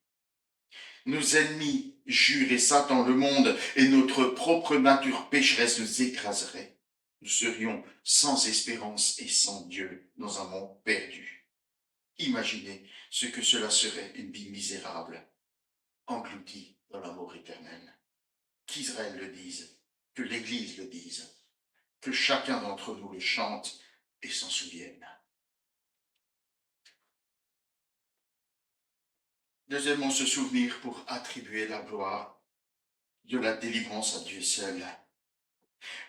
Nos ennemis jurent et Satan, le monde et notre propre nature pécheresse nous écraseraient. Nous serions sans espérance et sans Dieu dans un monde perdu. Imaginez ce que cela serait une vie misérable, engloutie dans la mort éternelle. Qu'Israël le dise, que l'Église le dise, que chacun d'entre nous le chante et s'en souvienne. Deuxièmement, se souvenir pour attribuer la gloire de la délivrance à Dieu seul.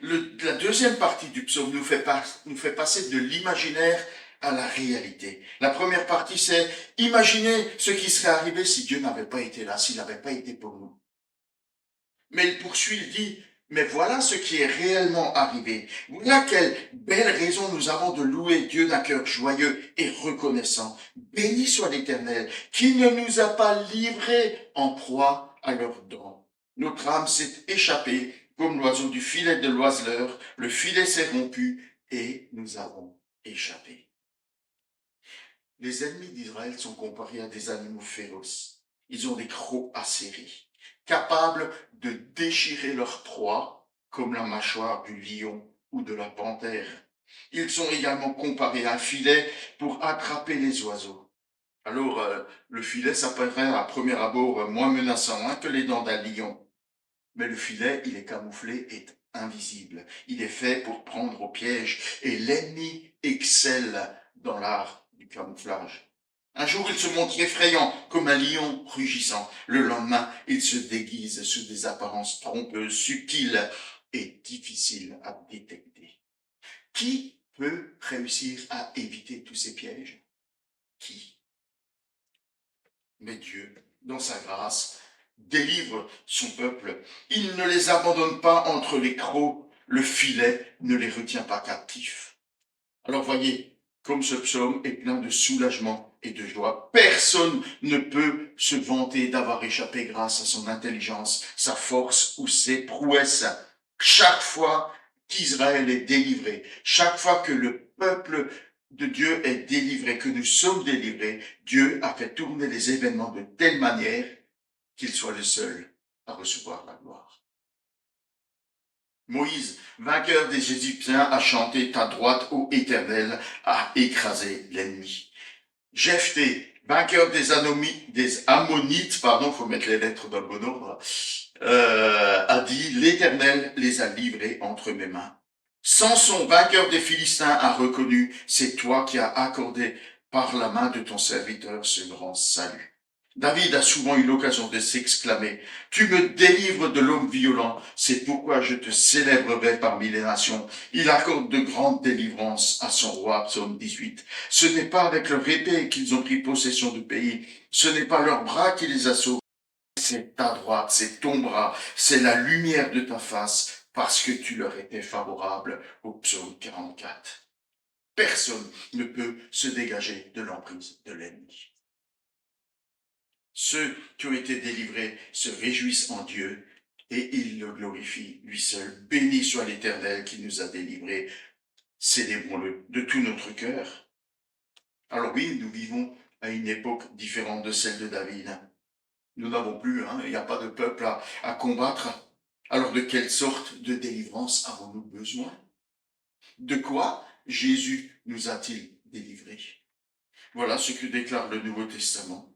La deuxième partie du psaume nous fait passer de l'imaginaire à la réalité. La première partie, c'est imaginer ce qui serait arrivé si Dieu n'avait pas été là, s'il n'avait pas été pour nous. Mais il poursuit, il dit, mais voilà ce qui est réellement arrivé. Voilà quelle belle raison nous avons de louer Dieu d'un cœur joyeux et reconnaissant. Béni soit l'Éternel, qui ne nous a pas livrés en proie à leurs dents. Notre âme s'est échappée comme l'oiseau du filet de l'oiseleur. Le filet s'est rompu et nous avons échappé. Les ennemis d'Israël sont comparés à des animaux féroces. Ils ont des crocs acérés, capables de déchirer leur proie, comme la mâchoire du lion ou de la panthère. Ils sont également comparés à un filet pour attraper les oiseaux. Alors, le filet, ça paraît à premier abord moins menaçant que les dents d'un lion. Mais le filet, il est camouflé et invisible. Il est fait pour prendre au piège et l'ennemi excelle dans l'art du camouflage. Un jour, il se montre effrayant comme un lion rugissant. Le lendemain, il se déguise sous des apparences trompeuses, subtiles et difficiles à détecter. Qui peut réussir à éviter tous ces pièges? Qui? Mais Dieu, dans sa grâce, délivre son peuple. Il ne les abandonne pas entre les crocs. Le filet ne les retient pas captifs. Alors voyez, comme ce psaume est plein de soulagement et de joie, personne ne peut se vanter d'avoir échappé grâce à son intelligence, sa force ou ses prouesses. Chaque fois qu'Israël est délivré, chaque fois que le peuple de Dieu est délivré, que nous sommes délivrés, Dieu a fait tourner les événements de telle manière qu'il soit le seul à recevoir la gloire. Moïse, vainqueur des Égyptiens, a chanté « Ta droite, ô Éternel, a écrasé l'ennemi ». Jephthé, vainqueur des Ammonites, faut mettre les lettres dans le bon ordre, a dit « L'Éternel les a livrés entre mes mains ». Samson, vainqueur des Philistins, a reconnu « C'est toi qui as accordé par la main de ton serviteur ce grand salut ». David a souvent eu l'occasion de s'exclamer « Tu me délivres de l'homme violent, c'est pourquoi je te célébrerai parmi les nations. » Il accorde de grandes délivrances à son roi, psaume 18. Ce n'est pas avec leur épée qu'ils ont pris possession du pays, ce n'est pas leur bras qui les a sauvés, c'est ta droite, c'est ton bras, c'est la lumière de ta face, parce que tu leur étais favorable, au psaume 44. Personne ne peut se dégager de l'emprise de l'ennemi. Ceux qui ont été délivrés se réjouissent en Dieu et ils le glorifient, lui seul. Béni soit l'Éternel qui nous a délivrés. Célébrons-le de tout notre cœur. Alors oui, nous vivons à une époque différente de celle de David. Nous n'avons plus, il n'y a pas de peuple à combattre. Alors de quelle sorte de délivrance avons-nous besoin? De quoi Jésus nous a-t-il délivrés? Voilà ce que déclare le Nouveau Testament.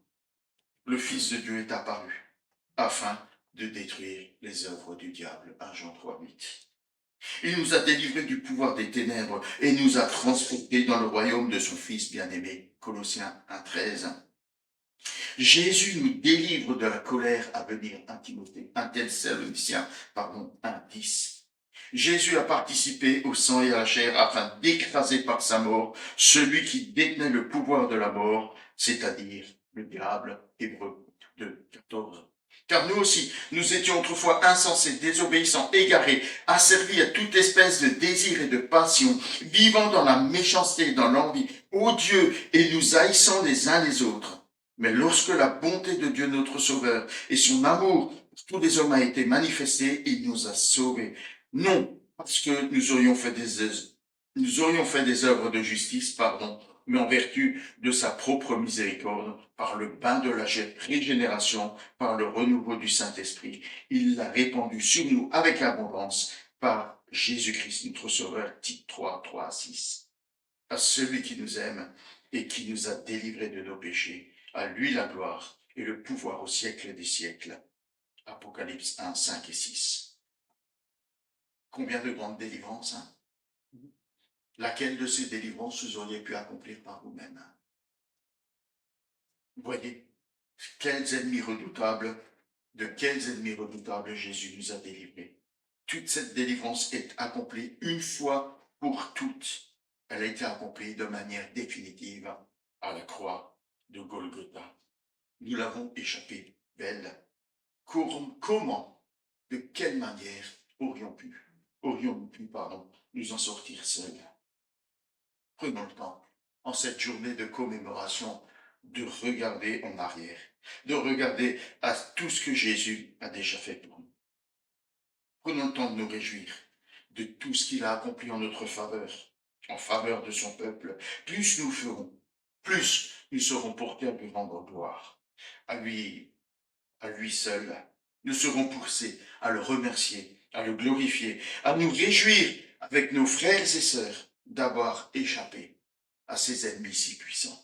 Le Fils de Dieu est apparu afin de détruire les œuvres du diable. 1 Jean 3,8. Il nous a délivrés du pouvoir des ténèbres et nous a transportés dans le royaume de son Fils bien-aimé. Colossiens 1,13. Jésus nous délivre de la colère à venir. 1 Thessaloniciens 1,10. Jésus a participé au sang et à la chair afin d'écraser par sa mort celui qui détenait le pouvoir de la mort, c'est-à-dire le diable. Hébreux 2,14. Car nous aussi, nous étions autrefois insensés, désobéissants, égarés, asservis à toute espèce de désir et de passion, vivant dans la méchanceté et dans l'envie, odieux et nous haïssant les uns les autres. Mais lorsque la bonté de Dieu notre Sauveur et son amour pour tous les hommes a été manifesté, il nous a sauvés. Non parce que nous aurions fait des œuvres de justice, mais en vertu de sa propre miséricorde, par le bain de la régénération, par le renouveau du Saint-Esprit. Il l'a répandu sur nous avec abondance par Jésus-Christ notre Sauveur. Tite 3, 3 à 6. À celui qui nous aime et qui nous a délivrés de nos péchés, à lui la gloire et le pouvoir au siècle des siècles. Apocalypse 1, 5 et 6. Combien de grandes délivrances, hein? Laquelle de ces délivrances vous auriez pu accomplir par vous-même? Voyez, de quels ennemis redoutables Jésus nous a délivrés. Toute cette délivrance est accomplie une fois pour toutes. Elle a été accomplie de manière définitive à la croix de Golgotha. Nous l'avons échappé belle. Comment, de quelle manière aurions-nous pu nous en sortir seuls? Prenons le temps, en cette journée de commémoration, de regarder en arrière, de regarder à tout ce que Jésus a déjà fait pour nous. Prenons le temps de nous réjouir de tout ce qu'il a accompli en notre faveur, en faveur de son peuple. Plus nous ferons, plus nous serons porteurs de rendre gloire. À lui seul, nous serons poussés à le remercier, à le glorifier, à nous réjouir avec nos frères et sœurs d'avoir échappé à ces ennemis si puissants.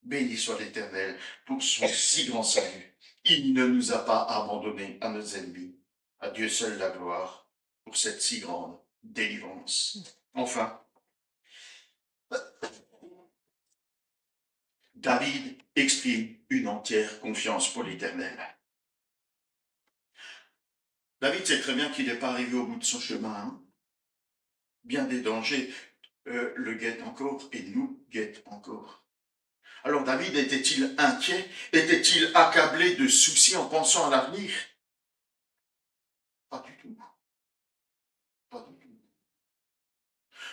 Béni soit l'Éternel pour son si grand salut. Il ne nous a pas abandonnés à nos ennemis. À Dieu seul la gloire pour cette si grande délivrance. Enfin, David exprime une entière confiance pour l'Éternel. David sait très bien qu'il n'est pas arrivé au bout de son chemin. Hein. Bien des dangers le guettent encore et nous guettent encore. Alors David était-il inquiet? Était-il accablé de soucis en pensant à l'avenir? Pas du tout. Pas du tout.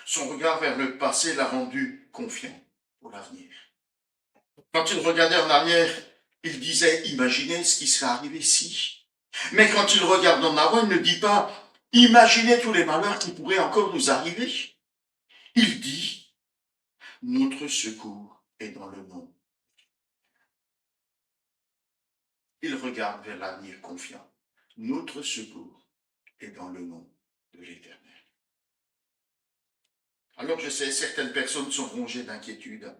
Son regard vers le passé l'a rendu confiant pour l'avenir. Quand il regardait en arrière, il disait « Imaginez ce qui serait arrivé si ». Mais quand il regarde en avant, il ne dit pas « Imaginez tous les malheurs qui pourraient encore nous arriver ». Il dit « Notre secours est dans le nom ». Il regarde vers l'avenir confiant. Notre secours est dans le nom de l'Éternel. Alors je sais, certaines personnes sont rongées d'inquiétude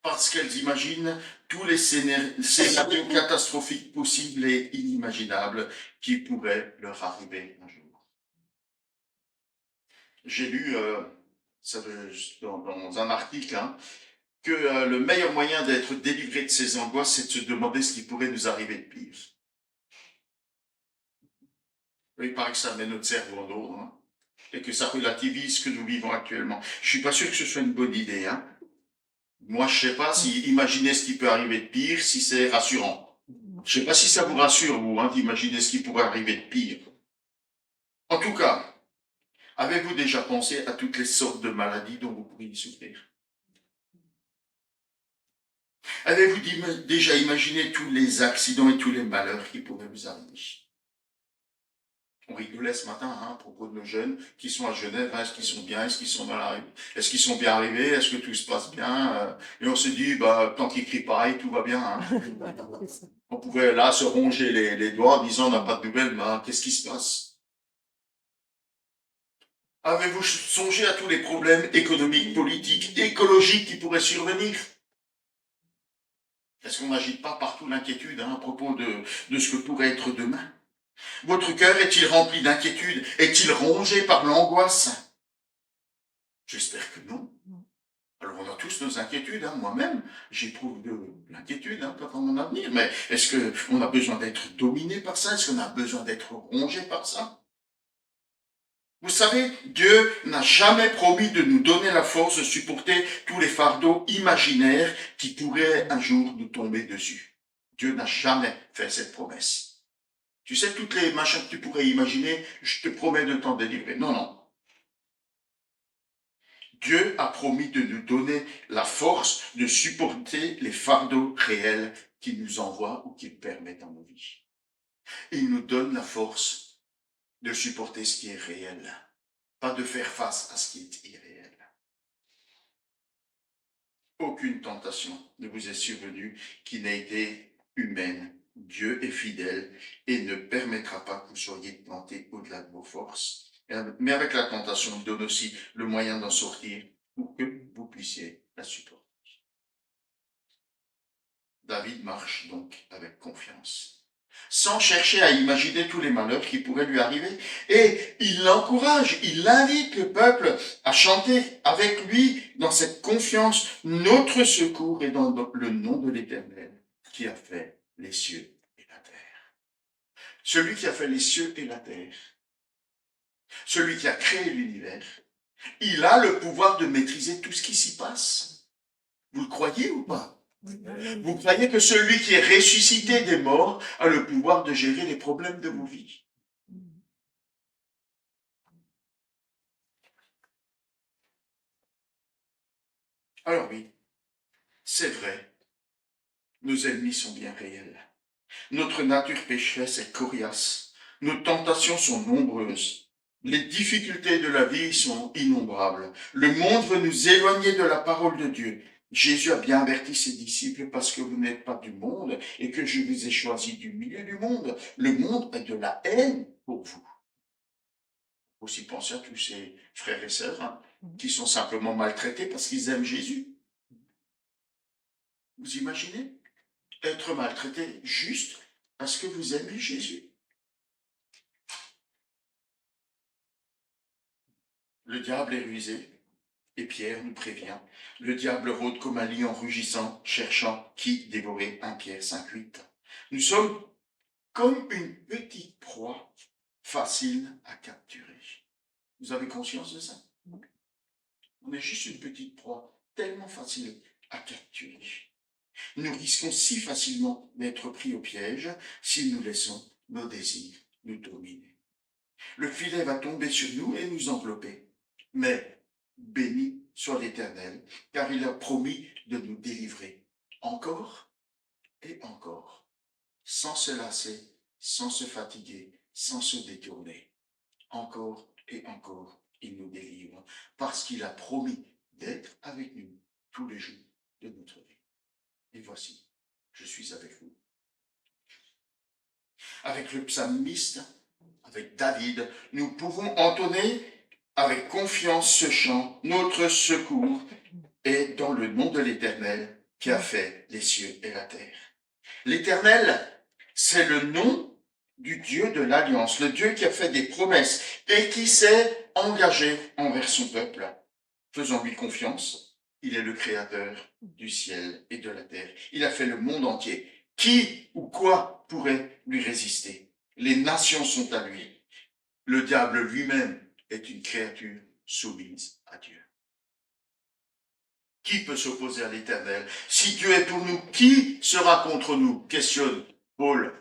parce qu'elles imaginent tous les scénarios catastrophiques possibles et inimaginables qui pourraient leur arriver un jour. J'ai lu dans un article que le meilleur moyen d'être délivré de ces angoisses, c'est de se demander ce qui pourrait nous arriver de pire. Il paraît que ça met notre cerveau en ordre, et que ça relativise ce que nous vivons actuellement. Je suis pas sûr que ce soit une bonne idée. Moi, je sais pas si imaginer ce qui peut arriver de pire, si c'est rassurant. Je sais pas si ça vous rassure, vous, d'imaginer ce qui pourrait arriver de pire. En tout cas, avez-vous déjà pensé à toutes les sortes de maladies dont vous pourriez souffrir? Avez-vous déjà imaginé tous les accidents et tous les malheurs qui pourraient vous arriver? On rigolait ce matin à propos de nos jeunes qui sont à Genève. Est-ce qu'ils sont bien? Est-ce qu'ils sont mal arrivés? Est-ce qu'ils sont bien arrivés? Est-ce que tout se passe bien? Et on se dit, tant qu'ils crient pareil, tout va bien. On pouvait là se ronger les doigts en disant, on n'a pas de nouvelles, mais qu'est-ce qui se passe? Avez-vous songé à tous les problèmes économiques, politiques, écologiques qui pourraient survenir? Est-ce qu'on n'agite pas partout l'inquiétude à propos de ce que pourrait être demain? Votre cœur est-il rempli d'inquiétude? Est-il rongé par l'angoisse? J'espère que non. Alors on a tous nos inquiétudes, moi-même, j'éprouve de l'inquiétude quant à mon avenir, mais est-ce qu'on a besoin d'être dominé par ça? Est-ce qu'on a besoin d'être rongé par ça? Vous savez, Dieu n'a jamais promis de nous donner la force de supporter tous les fardeaux imaginaires qui pourraient un jour nous tomber dessus. Dieu n'a jamais fait cette promesse. Tu sais, toutes les machins que tu pourrais imaginer, je te promets de t'en délivrer. Non, non. Dieu a promis de nous donner la force de supporter les fardeaux réels qu'il nous envoie ou qu'il permet dans nos vies. Il nous donne la force de supporter ce qui est réel, pas de faire face à ce qui est irréel. Aucune tentation ne vous est survenue qui n'ait été humaine. Dieu est fidèle et ne permettra pas que vous soyez tentés au-delà de vos forces. Mais avec la tentation, il donne aussi le moyen d'en sortir pour que vous puissiez la supporter. David marche donc avec confiance, sans chercher à imaginer tous les malheurs qui pourraient lui arriver. Et il l'encourage, il invite le peuple à chanter avec lui dans cette confiance. Notre secours est dans le nom de l'Éternel qui a fait les cieux et la terre. Celui qui a fait les cieux et la terre, celui qui a créé l'univers, il a le pouvoir de maîtriser tout ce qui s'y passe. Vous le croyez ou pas? Vous croyez que celui qui est ressuscité des morts a le pouvoir de gérer les problèmes de vos vies? Alors oui, c'est vrai, nos ennemis sont bien réels. Notre nature pécheresse est coriace. Nos tentations sont nombreuses. Les difficultés de la vie sont innombrables. Le monde veut nous éloigner de la parole de Dieu. Jésus a bien averti ses disciples parce que vous n'êtes pas du monde et que je vous ai choisi du milieu du monde. Le monde a de la haine pour vous. Aussi penser à tous ces frères et sœurs qui sont simplement maltraités parce qu'ils aiment Jésus. Vous imaginez être maltraité juste parce que vous aimez Jésus? Le diable est rusé, et Pierre nous prévient. Le diable rôde comme un lion rugissant, cherchant qui dévorer. 1 Pierre 5,8. Nous sommes comme une petite proie facile à capturer. Vous avez conscience de ça? On est juste une petite proie tellement facile à capturer. Nous risquons si facilement d'être pris au piège si nous laissons nos désirs nous dominer. Le filet va tomber sur nous et nous envelopper. Mais béni soit l'Éternel, car il a promis de nous délivrer encore et encore, sans se lasser, sans se fatiguer, sans se détourner. Encore et encore, il nous délivre, parce qu'il a promis d'être avec nous tous les jours de notre vie. Et voici, je suis avec vous. Avec le psalmiste, avec David, nous pouvons entonner avec confiance ce chant. Notre secours est dans le nom de l'Éternel qui a fait les cieux et la terre. L'Éternel, c'est le nom du Dieu de l'Alliance, le Dieu qui a fait des promesses et qui s'est engagé envers son peuple. Faisons-lui confiance. Il est le créateur du ciel et de la terre. Il a fait le monde entier. Qui ou quoi pourrait lui résister? Les nations sont à lui. Le diable lui-même est une créature soumise à Dieu. Qui peut s'opposer à l'Éternel? Si Dieu est pour nous, qui sera contre nous? Questionne Paul,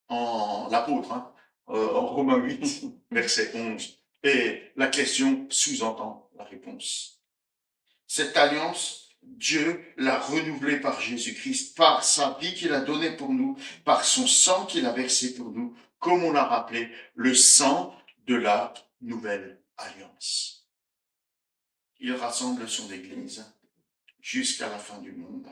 l'apôtre, en Romains 8, verset 11. Et la question sous-entend la réponse. Cette alliance, Dieu l'a renouvelée par Jésus-Christ, par sa vie qu'il a donnée pour nous, par son sang qu'il a versé pour nous, comme on l'a rappelé, le sang de la nouvelle alliance. Il rassemble son Église jusqu'à la fin du monde.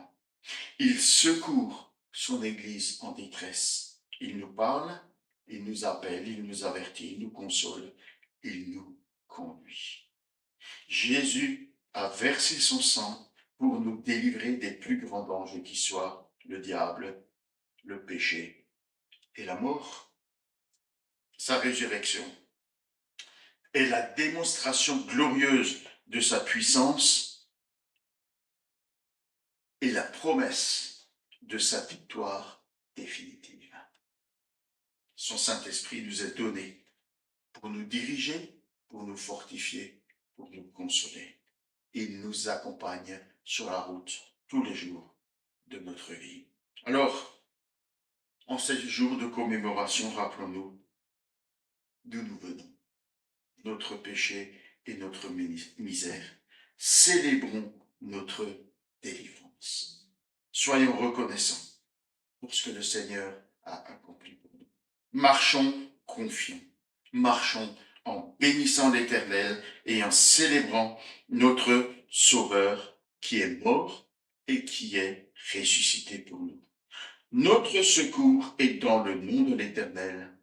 Il secourt son Église en détresse. Il nous parle, il nous appelle, il nous avertit, il nous console, il nous conduit. Jésus a versé son sang pour nous délivrer des plus grands dangers qui soient le diable, le péché et la mort. Sa résurrection est la démonstration glorieuse de sa puissance et la promesse de sa victoire définitive. Son Saint-Esprit nous est donné pour nous diriger, pour nous fortifier, pour nous consoler. Il nous accompagne sur la route tous les jours de notre vie. Alors, en ces jours de commémoration, rappelons-nous d'où nous venons, notre péché et notre misère. Célébrons notre délivrance. Soyons reconnaissants pour ce que le Seigneur a accompli pour nous. Marchons confiants, marchons en bénissant l'Éternel et en célébrant notre Sauveur qui est mort et qui est ressuscité pour nous. Notre secours est dans le nom de l'Éternel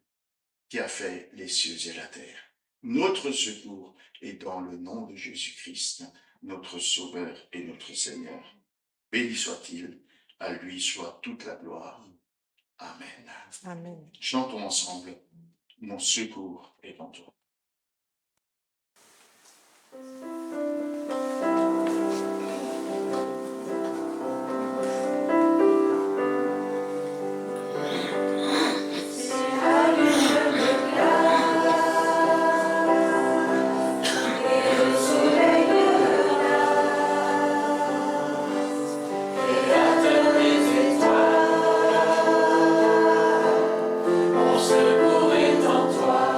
qui a fait les cieux et la terre. Notre secours est dans le nom de Jésus-Christ, notre Sauveur et notre Seigneur. Béni soit-il, à lui soit toute la gloire. Amen. Amen. Chantons ensemble, mon secours est en toi. Mon secours est en toi.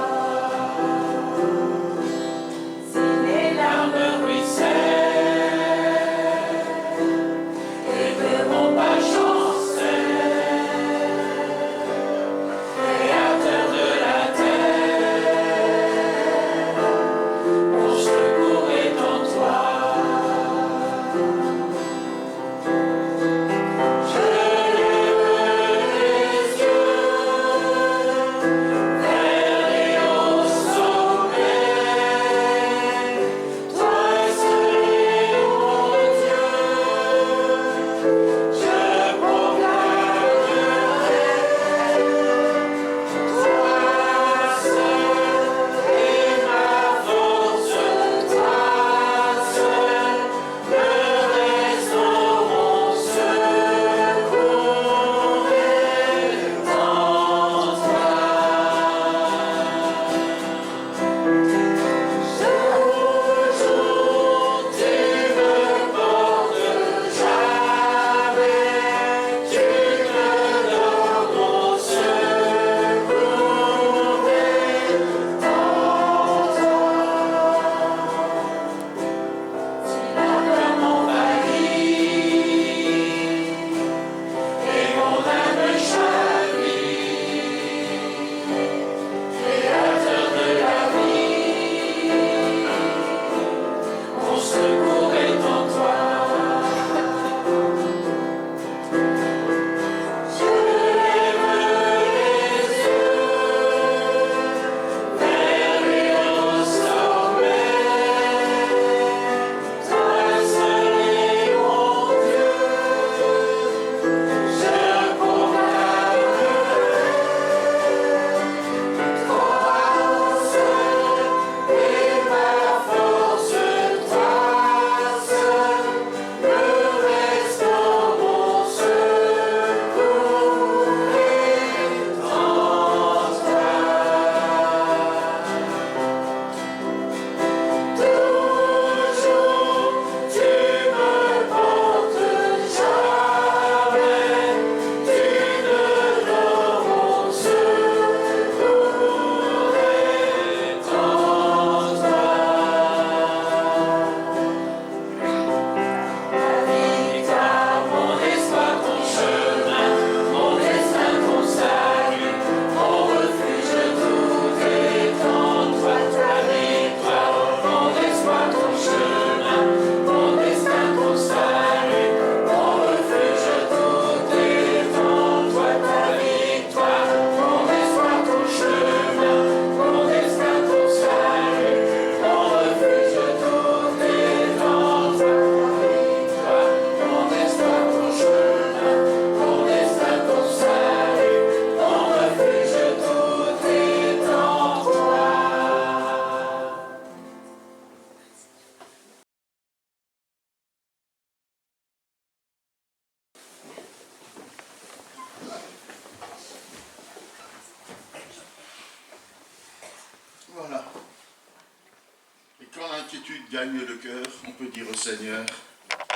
l'inquiétude gagne le cœur, on peut dire au Seigneur,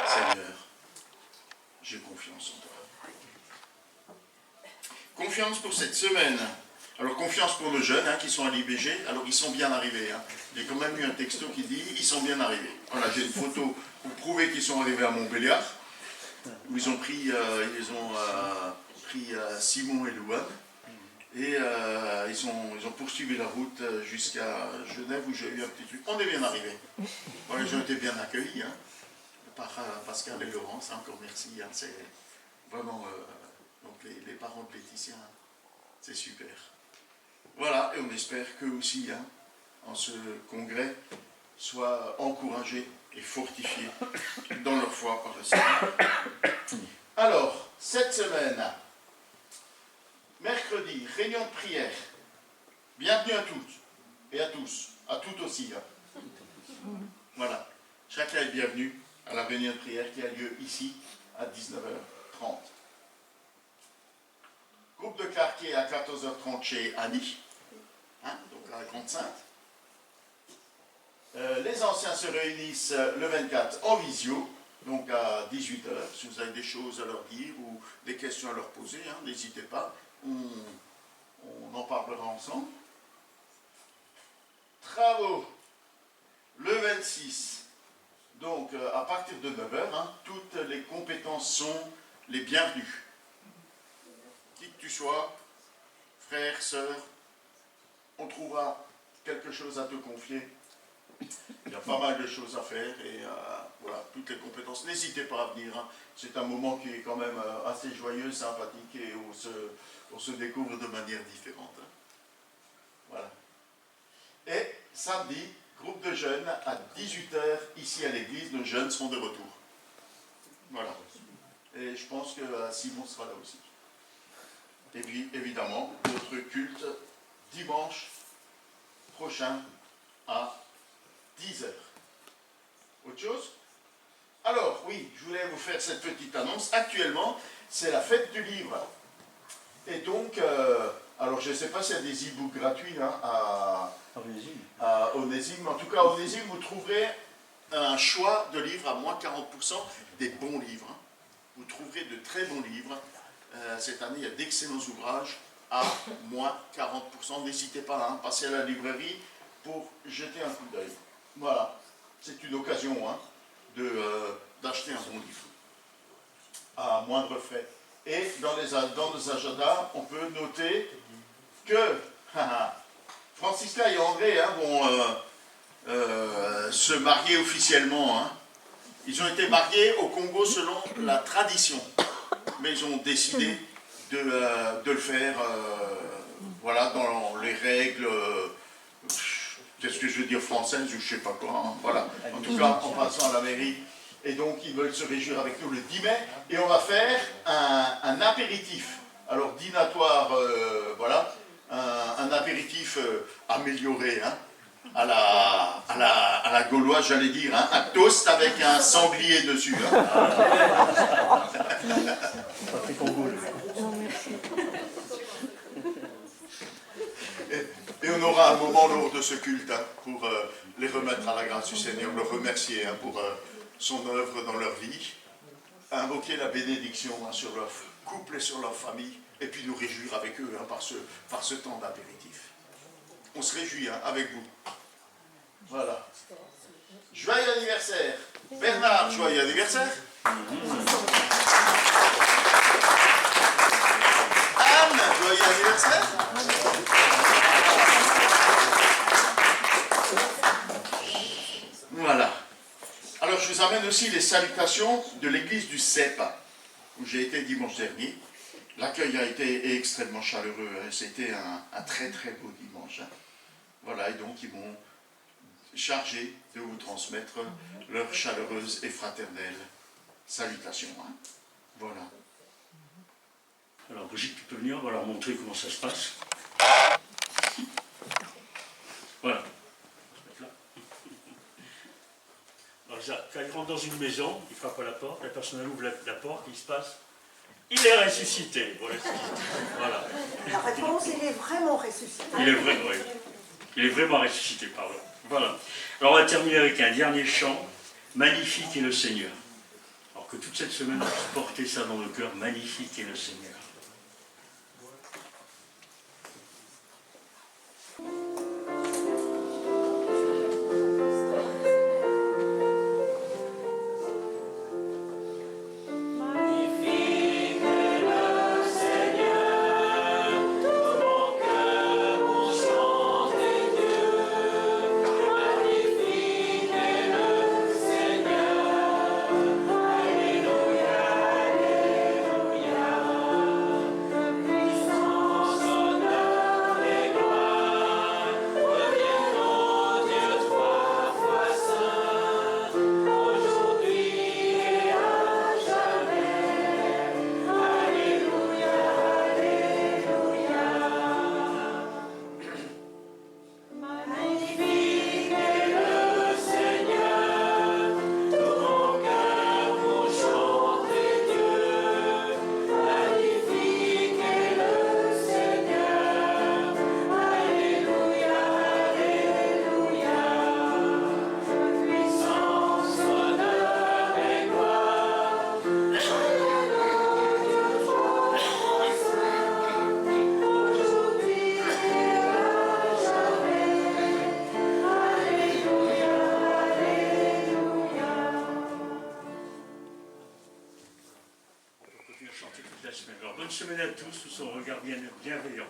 Seigneur, j'ai confiance en toi. Confiance pour cette semaine. Alors confiance pour nos jeunes qui sont à l'IBG, alors ils sont bien arrivés. J'ai quand même eu un texto qui dit, ils sont bien arrivés. Voilà, j'ai une photo pour prouver qu'ils sont arrivés à Montbéliard, où ils ont pris Simon et Louane. Et ils ont poursuivi la route jusqu'à Genève où j'ai eu un petit truc. On est bien arrivés. Voilà, ils ont été bien accueillis par Pascal et Laurence. Encore merci. C'est vraiment donc les parents de Laetitia. C'est super. Voilà, et on espère qu'eux aussi, en ce congrès, soient encouragés et fortifiés dans leur foi par le Seigneur. Alors, cette semaine, mercredi, réunion de prière. Bienvenue à toutes et à tous, à toutes aussi. Voilà, chacun est bienvenu à la réunion de prière qui a lieu ici à 19h30. Groupe de quartier à 14h30 chez Annie, donc à la Grande Sainte. Les anciens se réunissent le 24 en visio, donc à 18h. Si vous avez des choses à leur dire ou des questions à leur poser, n'hésitez pas. On en parlera ensemble. Travaux, le 26, donc à partir de 9h, toutes les compétences sont les bienvenues. Qui que tu sois, frère, sœur, on trouvera quelque chose à te confier. Il y a pas mal de choses à faire et voilà, toutes les compétences. N'hésitez pas à venir. C'est un moment qui est quand même assez joyeux, sympathique et on se découvre de manière différente. Voilà. Et samedi, groupe de jeunes à 18h ici à l'église. Nos jeunes seront de retour. Voilà. Et je pense que Simon sera là aussi. Et puis évidemment, notre culte dimanche prochain à 10h. Autre chose? Alors, oui, je voulais vous faire cette petite annonce. Actuellement, c'est la fête du livre. Et donc, alors je ne sais pas s'il y a des e-books gratuits à Onésime. En tout cas, à Onésime, vous trouverez un choix de livres à moins 40%, des bons livres. Vous trouverez de très bons livres. Cette année, il y a d'excellents ouvrages à moins 40%. N'hésitez pas à passer à la librairie pour jeter un coup d'œil. Voilà, c'est une occasion d'acheter un bon livre à moindre frais. Et dans nos agendas, on peut noter que Francisca et André vont se marier officiellement. Ils ont été mariés au Congo selon la tradition, mais ils ont décidé de le faire voilà, dans les règles. Qu'est-ce que je veux dire, française ou je ne sais pas quoi. Voilà. En tout cas, en passant à la mairie. Et donc, ils veulent se réjouir avec nous le 10 mai. Et on va faire un apéritif. Alors, dînatoire, voilà. Un apéritif amélioré, à la gauloise, j'allais dire. Un toast avec un sanglier dessus. Et on aura un moment lors de ce culte pour les remettre à la grâce du Seigneur, le remercier pour son œuvre dans leur vie, invoquer la bénédiction sur leur couple et sur leur famille, et puis nous réjouir avec eux par ce temps d'apéritif. On se réjouit avec vous. Voilà. Joyeux anniversaire. Bernard, joyeux anniversaire. Anne, joyeux anniversaire. Voilà. Alors je vous amène aussi les salutations de l'église du CEP, où j'ai été dimanche dernier. L'accueil a été extrêmement chaleureux. C'était un très très beau dimanche. Voilà, et donc ils m'ont chargé de vous transmettre leurs chaleureuses et fraternelles salutations. Voilà. Alors Brigitte, tu peux venir, on va leur montrer comment ça se passe. Voilà. Alors, quand ils rentrent dans une maison, ils frappent à la porte, la personne ouvre la porte, il se passe. Il est ressuscité. Voilà. La réponse, il est vraiment ressuscité. Il est vraiment ressuscité, pardon. Voilà. Alors on va terminer avec un dernier chant. Magnifique est le Seigneur. Alors que toute cette semaine, on puisse porter ça dans le cœur. Magnifique est le Seigneur. Chanter toute la semaine. Alors bonne semaine à tous, tous au regard bienveillant.